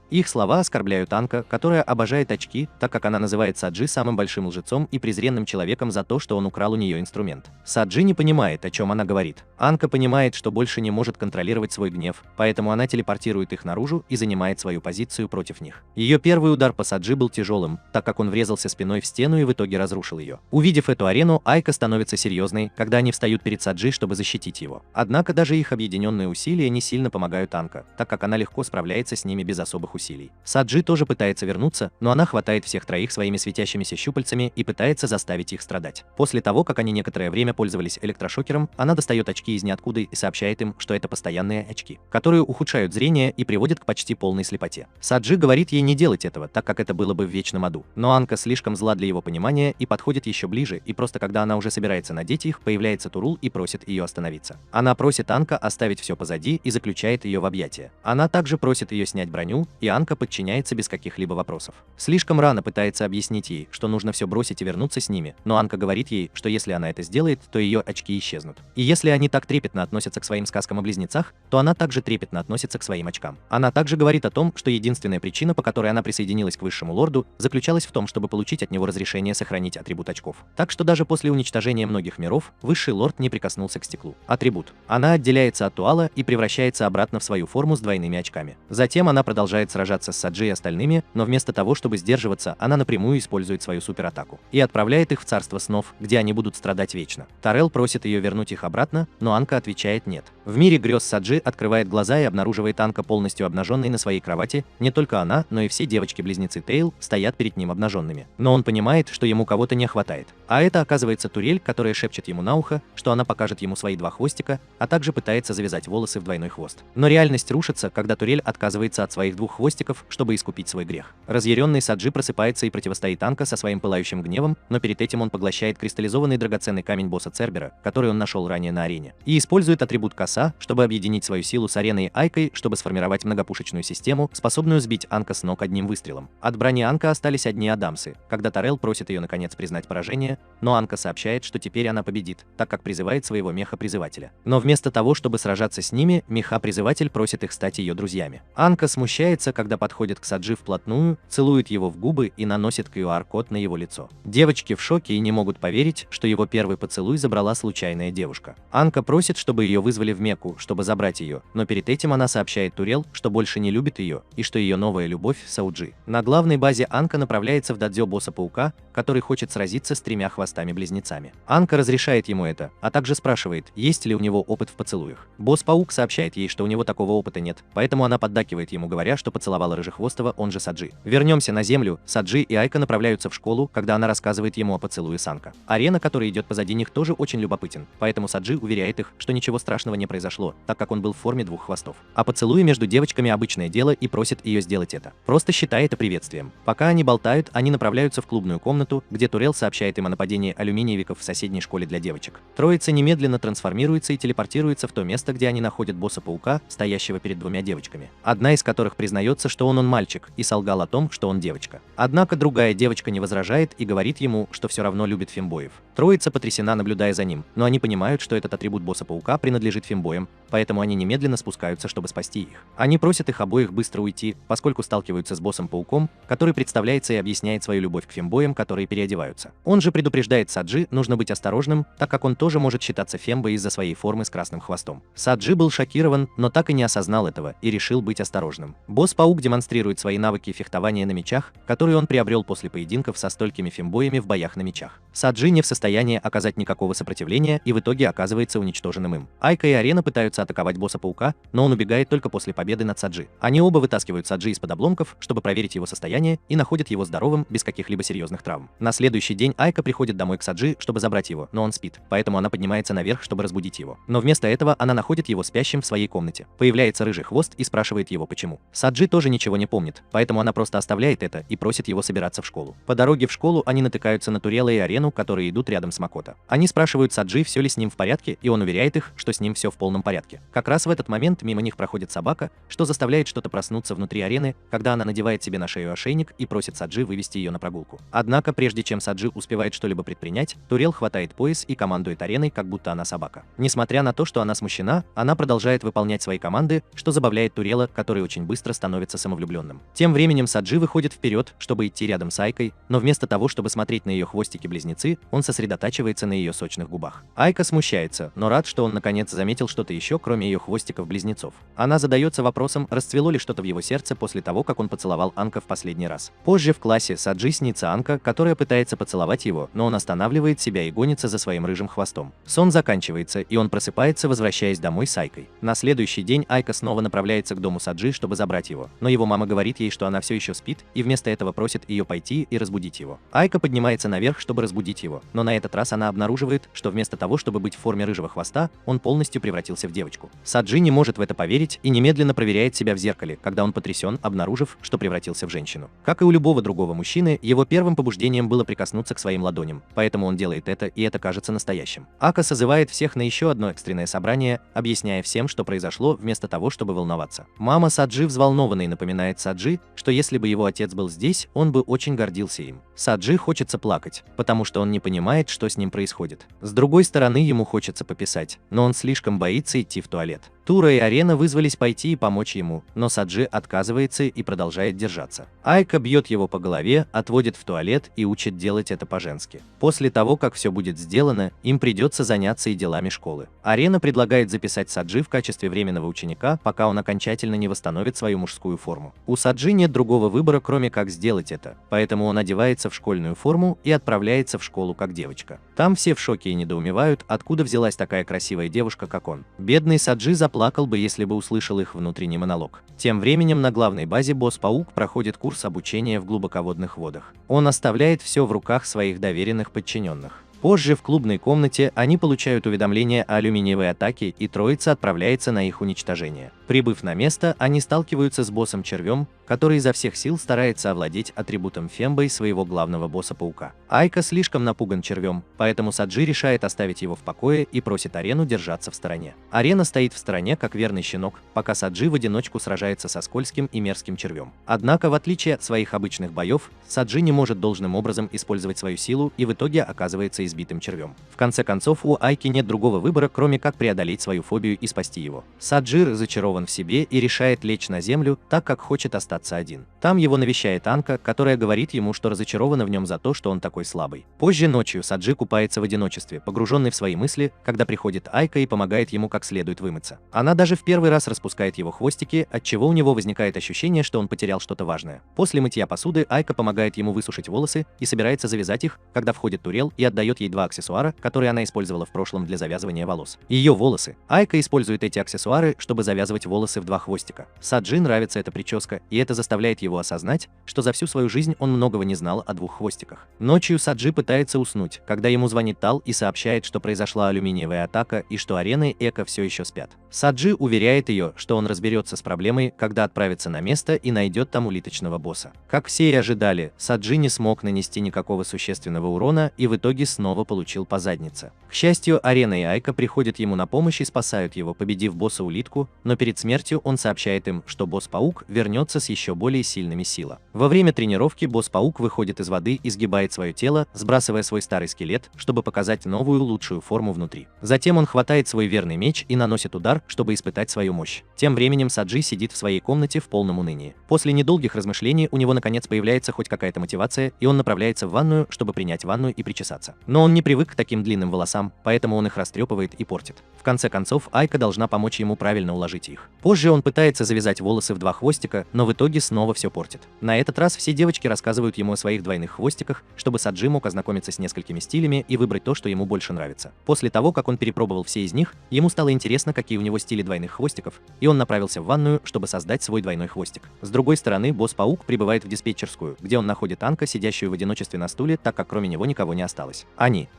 Их слова оскорбляют Анка, которая обожает очки, так как она называет Саджи самым большим лжецом и презренным человеком за то, что он украл у нее инструмент. Саджи не понимает, о чем она говорит. Анка понимает, что больше не может контролировать свой гнев, поэтому она телепортирует их наружу и занимает свою позицию против них. Ее первый удар по Саджи был тяжелым, так как он врезался спиной в стену и в итоге разрушил ее. Увидев эту арену, Айка становится серьезной, когда они встают перед Саджи, чтобы защитить его. Однако даже их объединенные усилия не сильно помогают Анка, так как она легко справляется с ними без особых усилий. Саджи тоже пытается вернуться, но она хватает всех троих своими светящимися щупальцами и пытается заставить их страдать. После того, как они некоторое время пользовались электрошокером, она достает очки из ниоткуда и сообщает им, что это постоянные очки, которые ухудшают зрение и приводят к почти полной слепоте. Саджи говорит ей не делать этого, так как это было бы в вечном аду. Но Анка слишком зла для его понимания и подходит еще ближе, и просто когда она уже собирается надеть их, появляется Турул и просит ее остановиться. Она просит Анка оставить все позади и заключает ее в объятия. Она также просит ее снять броню, и Анка подчиняется без каких-либо вопросов. Слишком рано пытается объяснить ей, что нужно все бросить и вернуться с ними, но Анка говорит ей, что если она это сделает, то ее очки исчезнут. И если они так трепетно относятся к своим сказкам о близнецах, то она также трепетно относится к своим очкам. Она также говорит о том, что единственная причина, по которой она присоединилась к высшему лорду, заключалась в том, чтобы получить от него разрешение сохранить атрибут очков. Так что даже после уничтожения многих миров, высший лорд не прикоснулся к стеклу. Атрибут. Она отделяется от Туала и превращается обратно в свою форму с двойными очками. Затем она продолжает сражаться с Саджи и остальными, но вместо того, чтобы сдерживаться, она напрямую использует свою суператаку и отправляет их в царство снов, где они будут страдать вечно. Тарел просит ее вернуть их обратно, но Анка отвечает нет. В мире грез Саджи открывает глаза и обнаруживает Анка полностью обнаженной на своей кровати. Не только она, но и все девочки-близнецы Тейл стоят перед ним обнаженными. Но он понимает, что ему кого-то не хватает. А это оказывается Турель, которая шепчет ему на ухо, что она покажет ему свои два хвостика, а также пытается завязать волосы в двойной хвост. Но реальность рушится, когда Турель отказывается от своих двух хвостиков, чтобы искупить свой грех. Разъяренный Саджи просыпается и противостоит Анка со своим пылающим гневом, но перед этим он поглощает кристаллизованный драгоценный камень босса Цербера, который он нашел ранее на арене, и использует атрибут коса, чтобы объединить свою силу с ареной Айкой, чтобы сформировать многопушечную систему, способную сбить Анка с ног одним выстрелом. От брони Анка остались одни адамсы, когда Тарел просит ее наконец признать поражение, но Анка сообщает, что теперь она победит, так как призывает своего меха-призывателя. Но вместо того, чтобы сражаться с ними, меха-призыватель просит их стать ее друзьями. Анка смущается, когда подходит к Саджи вплотную, целует его в губы и наносит QR-код на его лицо. Девочки в шоке и не могут поверить, что его первый поцелуй забрала случайная девушка. Анка просит, чтобы ее вызвали в Мекку, чтобы забрать ее, но перед этим она сообщает Турел, что больше не любит ее, и что ее новая любовь — Сауджи. На главной базе Анка направляется в дадзё босса Паука, который хочет сразиться с тремя хвостами-близнецами. Анка разрешает ему это, а также спрашивает, есть ли у него опыт в поцелуях. Босс-паук сообщает ей, что у него такого опыта нет, поэтому она поддакивает ему, говоря, что поцеловала Рыжехвостого, он же Саджи. Вернемся на землю. Саджи и Айка направляются в школу, когда она рассказывает ему о поцелуе с Анка. Арена, которая идет позади них, тоже очень любопытен, поэтому Саджи уверяет их, что ничего страшного не произошло, так как он был в форме двух хвостов. А поцелуи между девочками обычное дело и просит ее сделать это. Просто считай это приветствием. Пока они болтают, они направляются в клубную комнату, где Турел сообщает им о нападении алюминиевиков в соседней школе для девочек. Троица немедленно трансформируется и телепортируется в то место, где они находят босса-паука, стоящего перед двумя девочками. Одна из которых признается, что он мальчик, и солгал о том, что он девочка. Однако другая девочка не возражает и говорит ему, что все равно любит фембоев. Троица потрясена, наблюдая за ним, но они понимают, что этот атрибут босса-паука принадлежит фембоям, поэтому они немедленно спускаются, чтобы спасти их. Они просят их обоих быстро уйти, поскольку сталкиваются с боссом-пауком, который представляется и объясняет свою любовь к фембоям, которые переодеваются. Он же предупреждает Саджи, нужно быть осторожным, так как он тоже может считаться фембой из-за своей формы с красным хвостом. Саджи был шокирован, но так и не осознал этого и решил быть осторожным. Босс-паук демонстрирует свои навыки фехтования на мечах, которые он приобрел после поединков со столькими фембоями в боях на мечах. Саджи не в состоянии оказать никакого сопротивления и в итоге оказывается уничтоженным им. Айка и Арена пытаются атаковать босса-паука, но он убегает только после победы над Саджи. Они оба вытаскивают Саджи из-под обломков, чтобы проверить его состояние, и находят его здоровым, без каких-либо серьезных травм. На следующий день Айка приходит домой к Саджи, чтобы забрать его, но он спит, поэтому она поднимается наверх, чтобы разбудить его. Но вместо этого она находит его спящим в своей комнате. Появляется рыжий хвост и спрашивает его почему. Саджи тоже ничего не помнит, поэтому она просто оставляет это и просит его собираться в школу. По дороге в школу они натыкаются на Турела и Арену, которые идут рядом с Макото. Они спрашивают Саджи, все ли с ним в порядке, и он уверяет их, что с ним все в полном порядке. Как раз в этот момент мимо них проходит собака, что заставляет что-то проснуться внутри Арены, когда она надевает себе на шею ошейник и просит Саджи вывести ее на прогулку. Однако, прежде чем Саджи успевает что-либо предпринять, Турел хватает пояс и командует Ареной, как будто она собака. Несмотря на то, что она смущена, она продолжает выполнять свои команды, что забавляет Турела, который очень быстро становится самовлюбленным. Тем временем Саджи выходит вперед, чтобы идти рядом с Айкой, но вместо того, чтобы смотреть на ее хвостики-близнецы, он сосредоточен сосредотачивается на ее сочных губах. Айка смущается, но рад, что он наконец заметил что-то еще, кроме ее хвостиков-близнецов. Она задается вопросом, расцвело ли что-то в его сердце после того, как он поцеловал Анка в последний раз. Позже в классе Саджи снится Анка, которая пытается поцеловать его, но он останавливает себя и гонится за своим рыжим хвостом. Сон заканчивается, и он просыпается, возвращаясь домой с Айкой. На следующий день Айка снова направляется к дому Саджи, чтобы забрать его, но его мама говорит ей, что она все еще спит, и вместо этого просит ее пойти и разбудить его. Айка поднимается наверх, чтобы разбудить его, но на этот раз она обнаруживает, что вместо того, чтобы быть в форме рыжего хвоста, он полностью превратился в девочку. Саджи не может в это поверить и немедленно проверяет себя в зеркале, когда он потрясен, обнаружив, что превратился в женщину. Как и у любого другого мужчины, его первым побуждением было прикоснуться к своим ладоням, поэтому он делает это, и это кажется настоящим. Ака созывает всех на еще одно экстренное собрание, объясняя всем, что произошло, вместо того, чтобы волноваться. Мама Саджи взволнованной напоминает Саджи, что если бы его отец был здесь, он бы очень гордился им. Саджи хочется плакать, потому что он не понимает, что с ним происходит. С другой стороны, ему хочется пописать, но он слишком боится идти в туалет. Тура и Арена вызвались пойти и помочь ему, но Саджи отказывается и продолжает держаться. Айка бьет его по голове, отводит в туалет и учит делать это по-женски. После того, как все будет сделано, им придется заняться и делами школы. Арена предлагает записать Саджи в качестве временного ученика, пока он окончательно не восстановит свою мужскую форму. У Саджи нет другого выбора, кроме как сделать это, поэтому он одевается в школьную форму и отправляется в школу как девочка. Там все в шоке и недоумевают, откуда взялась такая красивая девушка, как он. Бедный Саджи заплакал бы, если бы услышал их внутренний монолог. Тем временем на главной базе босс-паук проходит курс обучения в глубоководных водах. Он оставляет все в руках своих доверенных подчиненных. Позже в клубной комнате они получают уведомление о алюминиевой атаке, и троица отправляется на их уничтожение. Прибыв на место, они сталкиваются с боссом-червем, который изо всех сил старается овладеть атрибутом Фембой своего главного босса-паука. Айка слишком напуган червем, поэтому Саджи решает оставить его в покое и просит Арену держаться в стороне. Арена стоит в стороне, как верный щенок, пока Саджи в одиночку сражается со скользким и мерзким червем. Однако, в отличие от своих обычных боев, Саджи не может должным образом использовать свою силу и в итоге оказывается избитым червем. В конце концов, у Айки нет другого выбора, кроме как преодолеть свою фобию и спасти его. Саджи разочарован в себе и решает лечь на землю, так как хочет остаться один. Там его навещает Анка, которая говорит ему, что разочарована в нем за то, что он такой слабый. Позже ночью Саджи купается в одиночестве, погруженный в свои мысли, когда приходит Айка и помогает ему как следует вымыться. Она даже в первый раз распускает его хвостики, отчего у него возникает ощущение, что он потерял что-то важное. После мытья посуды Айка помогает ему высушить волосы и собирается завязать их, когда входит Турел и отдает ей два аксессуара, которые она использовала в прошлом для завязывания волос. Ее волосы. Айка использует эти аксессуары, чтобы завязывать волосы в два хвостика. Саджи нравится эта прическа, и это заставляет его осознать, что за всю свою жизнь он многого не знал о двух хвостиках. Ночью Саджи пытается уснуть, когда ему звонит Тал и сообщает, что произошла алюминиевая атака и что Арена и Эко все еще спят. Саджи уверяет ее, что он разберется с проблемой, когда отправится на место и найдет там улиточного босса. Как все и ожидали, Саджи не смог нанести никакого существенного урона и в итоге снова получил по заднице. К счастью, Арена и Айка приходят ему на помощь и спасают его, победив босса-улитку, но перед смертью он сообщает им, что босс-паук вернется с еще более сильными силами. Во время тренировки босс-паук выходит из воды и сгибает свое тело, сбрасывая свой старый скелет, чтобы показать новую лучшую форму внутри. Затем он хватает свой верный меч и наносит удар, чтобы испытать свою мощь. Тем временем Саджи сидит в своей комнате в полном унынии. После недолгих размышлений у него наконец появляется хоть какая-то мотивация, и он направляется в ванную, чтобы принять ванну и причесаться. Но он не привык к таким длинным волосам, поэтому он их растрепывает и портит. В конце концов, Айка должна помочь ему правильно уложить их. Позже он пытается завязать волосы в два хвостика, но в итоге снова все портит. На этот раз все девочки рассказывают ему о своих двойных хвостиках, чтобы Саджи мог ознакомиться с несколькими стилями и выбрать то, что ему больше нравится. После того, как он перепробовал все из них, ему стало интересно, какие у него стили двойных хвостиков, и он направился в ванную, чтобы создать свой двойной хвостик. С другой стороны, босс-паук прибывает в диспетчерскую, где он находит Анка, сидящую в одиночестве на стуле, так как кроме него никого не осталось.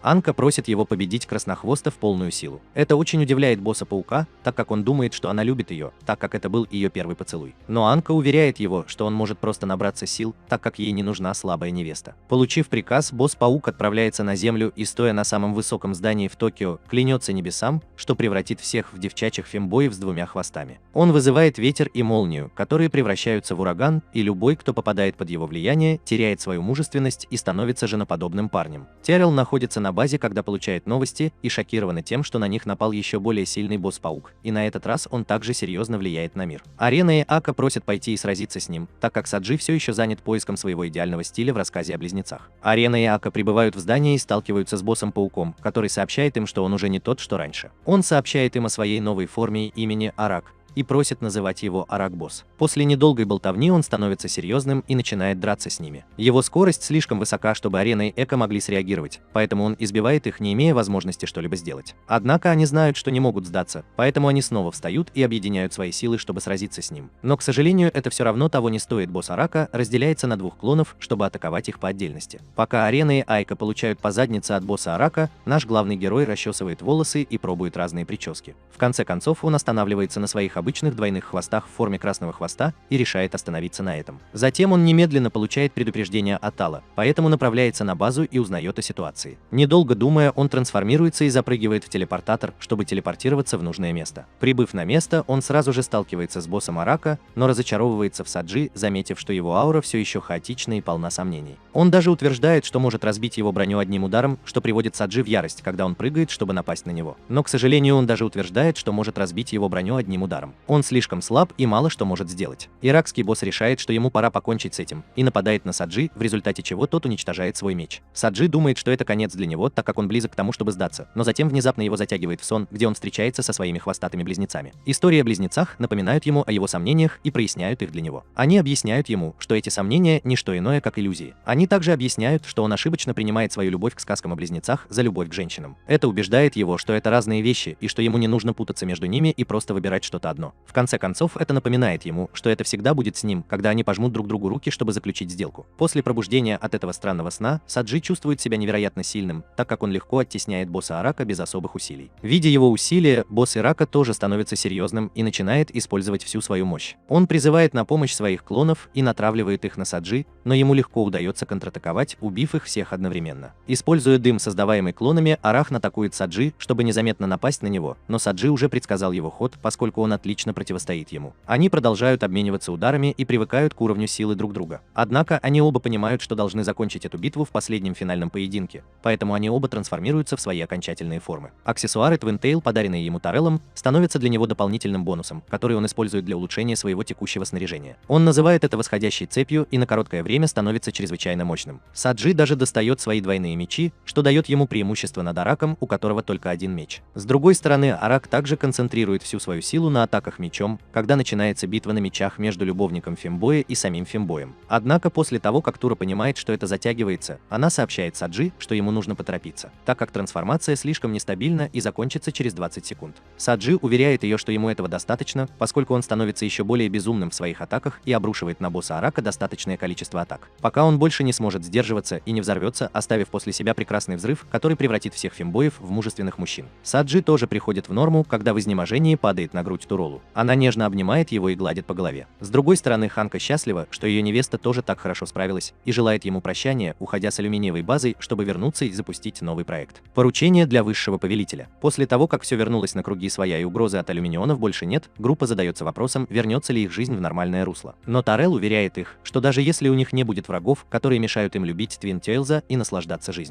Анка просит его победить Краснохвоста в полную силу. Это очень удивляет босса-паука, так как он думает, что она любит ее, так как это был ее первый поцелуй. Но Анка уверяет его, что он может просто набраться сил, так как ей не нужна слабая невеста. Получив приказ, босс-паук отправляется на землю и, стоя на самом высоком здании в Токио, клянется небесам, что превратит всех в девчачьих фембоев с двумя хвостами. Он вызывает ветер и молнию, которые превращаются в ураган, и любой, кто попадает под его влияние, теряет свою мужественность и становится женоподобным парнем. Террел находит находится на базе, когда получает новости, и шокированы тем, что на них напал еще более сильный босс-паук, и на этот раз он также серьезно влияет на мир. Арена и Ака просят пойти и сразиться с ним, так как Саджи все еще занят поиском своего идеального стиля в рассказе о близнецах. Арена и Ака прибывают в здание и сталкиваются с боссом-пауком, который сообщает им, что он уже не тот, что раньше. Он сообщает им о своей новой форме и имени Арак, и просит называть его Арак-босс. После недолгой болтовни он становится серьезным и начинает драться с ними. Его скорость слишком высока, чтобы Арена и Эко могли среагировать, поэтому он избивает их, не имея возможности что-либо сделать. Однако они знают, что не могут сдаться, поэтому они снова встают и объединяют свои силы, чтобы сразиться с ним. Но, к сожалению, это все равно того не стоит. Босс Арака разделяется на двух клонов, чтобы атаковать их по отдельности. Пока Арена и Айка получают по заднице от босса Арака, наш главный герой расчесывает волосы и пробует разные прически. В конце концов, он останавливается на своих обычных двойных хвостах в форме красного хвоста и решает остановиться на этом. Затем он немедленно получает предупреждение от Тала, поэтому направляется на базу и узнает о ситуации. Недолго думая, он трансформируется и запрыгивает в телепортатор, чтобы телепортироваться в нужное место. Прибыв на место, он сразу же сталкивается с боссом Арака, но разочаровывается в Саджи, заметив, что его аура все еще хаотична и полна сомнений. Он даже утверждает, что может разбить его броню одним ударом, что приводит Саджи в ярость, когда он прыгает, чтобы напасть на него. Но, к сожалению, он даже утверждает, что может разбить его броню одним ударом. Он слишком слаб и мало что может сделать. Иракский босс решает, что ему пора покончить с этим, и нападает на Саджи, в результате чего тот уничтожает свой меч. Саджи думает, что это конец для него, так как он близок к тому, чтобы сдаться, но затем внезапно его затягивает в сон, где он встречается со своими хвостатыми близнецами. Истории о близнецах напоминают ему о его сомнениях и проясняют их для него. Они объясняют ему, что эти сомнения – не что иное, как иллюзии. Они также объясняют, что он ошибочно принимает свою любовь к сказкам о близнецах за любовь к женщинам. Это убеждает его, что это разные вещи, и что ему не нужно путаться между ними и просто выбирать что-то одно. В конце концов, это напоминает ему, что это всегда будет с ним, когда они пожмут друг другу руки, чтобы заключить сделку. После пробуждения от этого странного сна, Саджи чувствует себя невероятно сильным, так как он легко оттесняет босса Арака без особых усилий. Видя его усилия, босс Арака тоже становится серьезным и начинает использовать всю свою мощь. Он призывает на помощь своих клонов и натравливает их на Саджи, но ему легко удается контратаковать, убив их всех одновременно. Используя дым, создаваемый клонами, Арах атакует Саджи, чтобы незаметно напасть на него, но Саджи уже предсказал его ход, поскольку он отлично противостоит ему. Они продолжают обмениваться ударами и привыкают к уровню силы друг друга. Однако они оба понимают, что должны закончить эту битву в последнем финальном поединке, поэтому они оба трансформируются в свои окончательные формы. Аксессуары Twin Tail, подаренные ему Тареллом, становятся для него дополнительным бонусом, который он использует для улучшения своего текущего снаряжения. Он называет это восходящей цепью и на короткое время становится чрезвычайно мощным. Саджи даже достает свои двойные мечи, что дает ему преимущество над Араком, у которого только один меч. С другой стороны, Арак также концентрирует всю свою силу на атаках мечом, когда начинается битва на мечах между любовником Фимбоя и самим Фимбоем. Однако после того, как Тура понимает, что это затягивается, она сообщает Саджи, что ему нужно поторопиться, так как трансформация слишком нестабильна и закончится через 20 секунд. Саджи уверяет ее, что ему этого достаточно, поскольку он становится еще более безумным в своих атаках и обрушивает на босса Арака достаточное количество атак, пока он больше не сможет сдерживаться и не взорвется, оставив после себя прекрасный взрыв, который превратит всех Фимбоев в мужественных мужчин. Саджи тоже приходит в норму, когда в изнеможении падает на грудь Туролу. Она нежно обнимает его и гладит по голове. С другой стороны, Ханка счастлива, что ее невеста тоже так хорошо справилась, и желает ему прощания, уходя с алюминиевой базой, чтобы вернуться и запустить новый проект. Поручение для высшего повелителя. После того, как все вернулось на круги своя и угрозы от алюминионов больше нет, группа задается вопросом, вернется ли их жизнь в нормальное русло. Но Тарелл уверяет их, что даже если у них не будет врагов, которые мешают им любить Твин Тейлза и наслаждаться жизнью,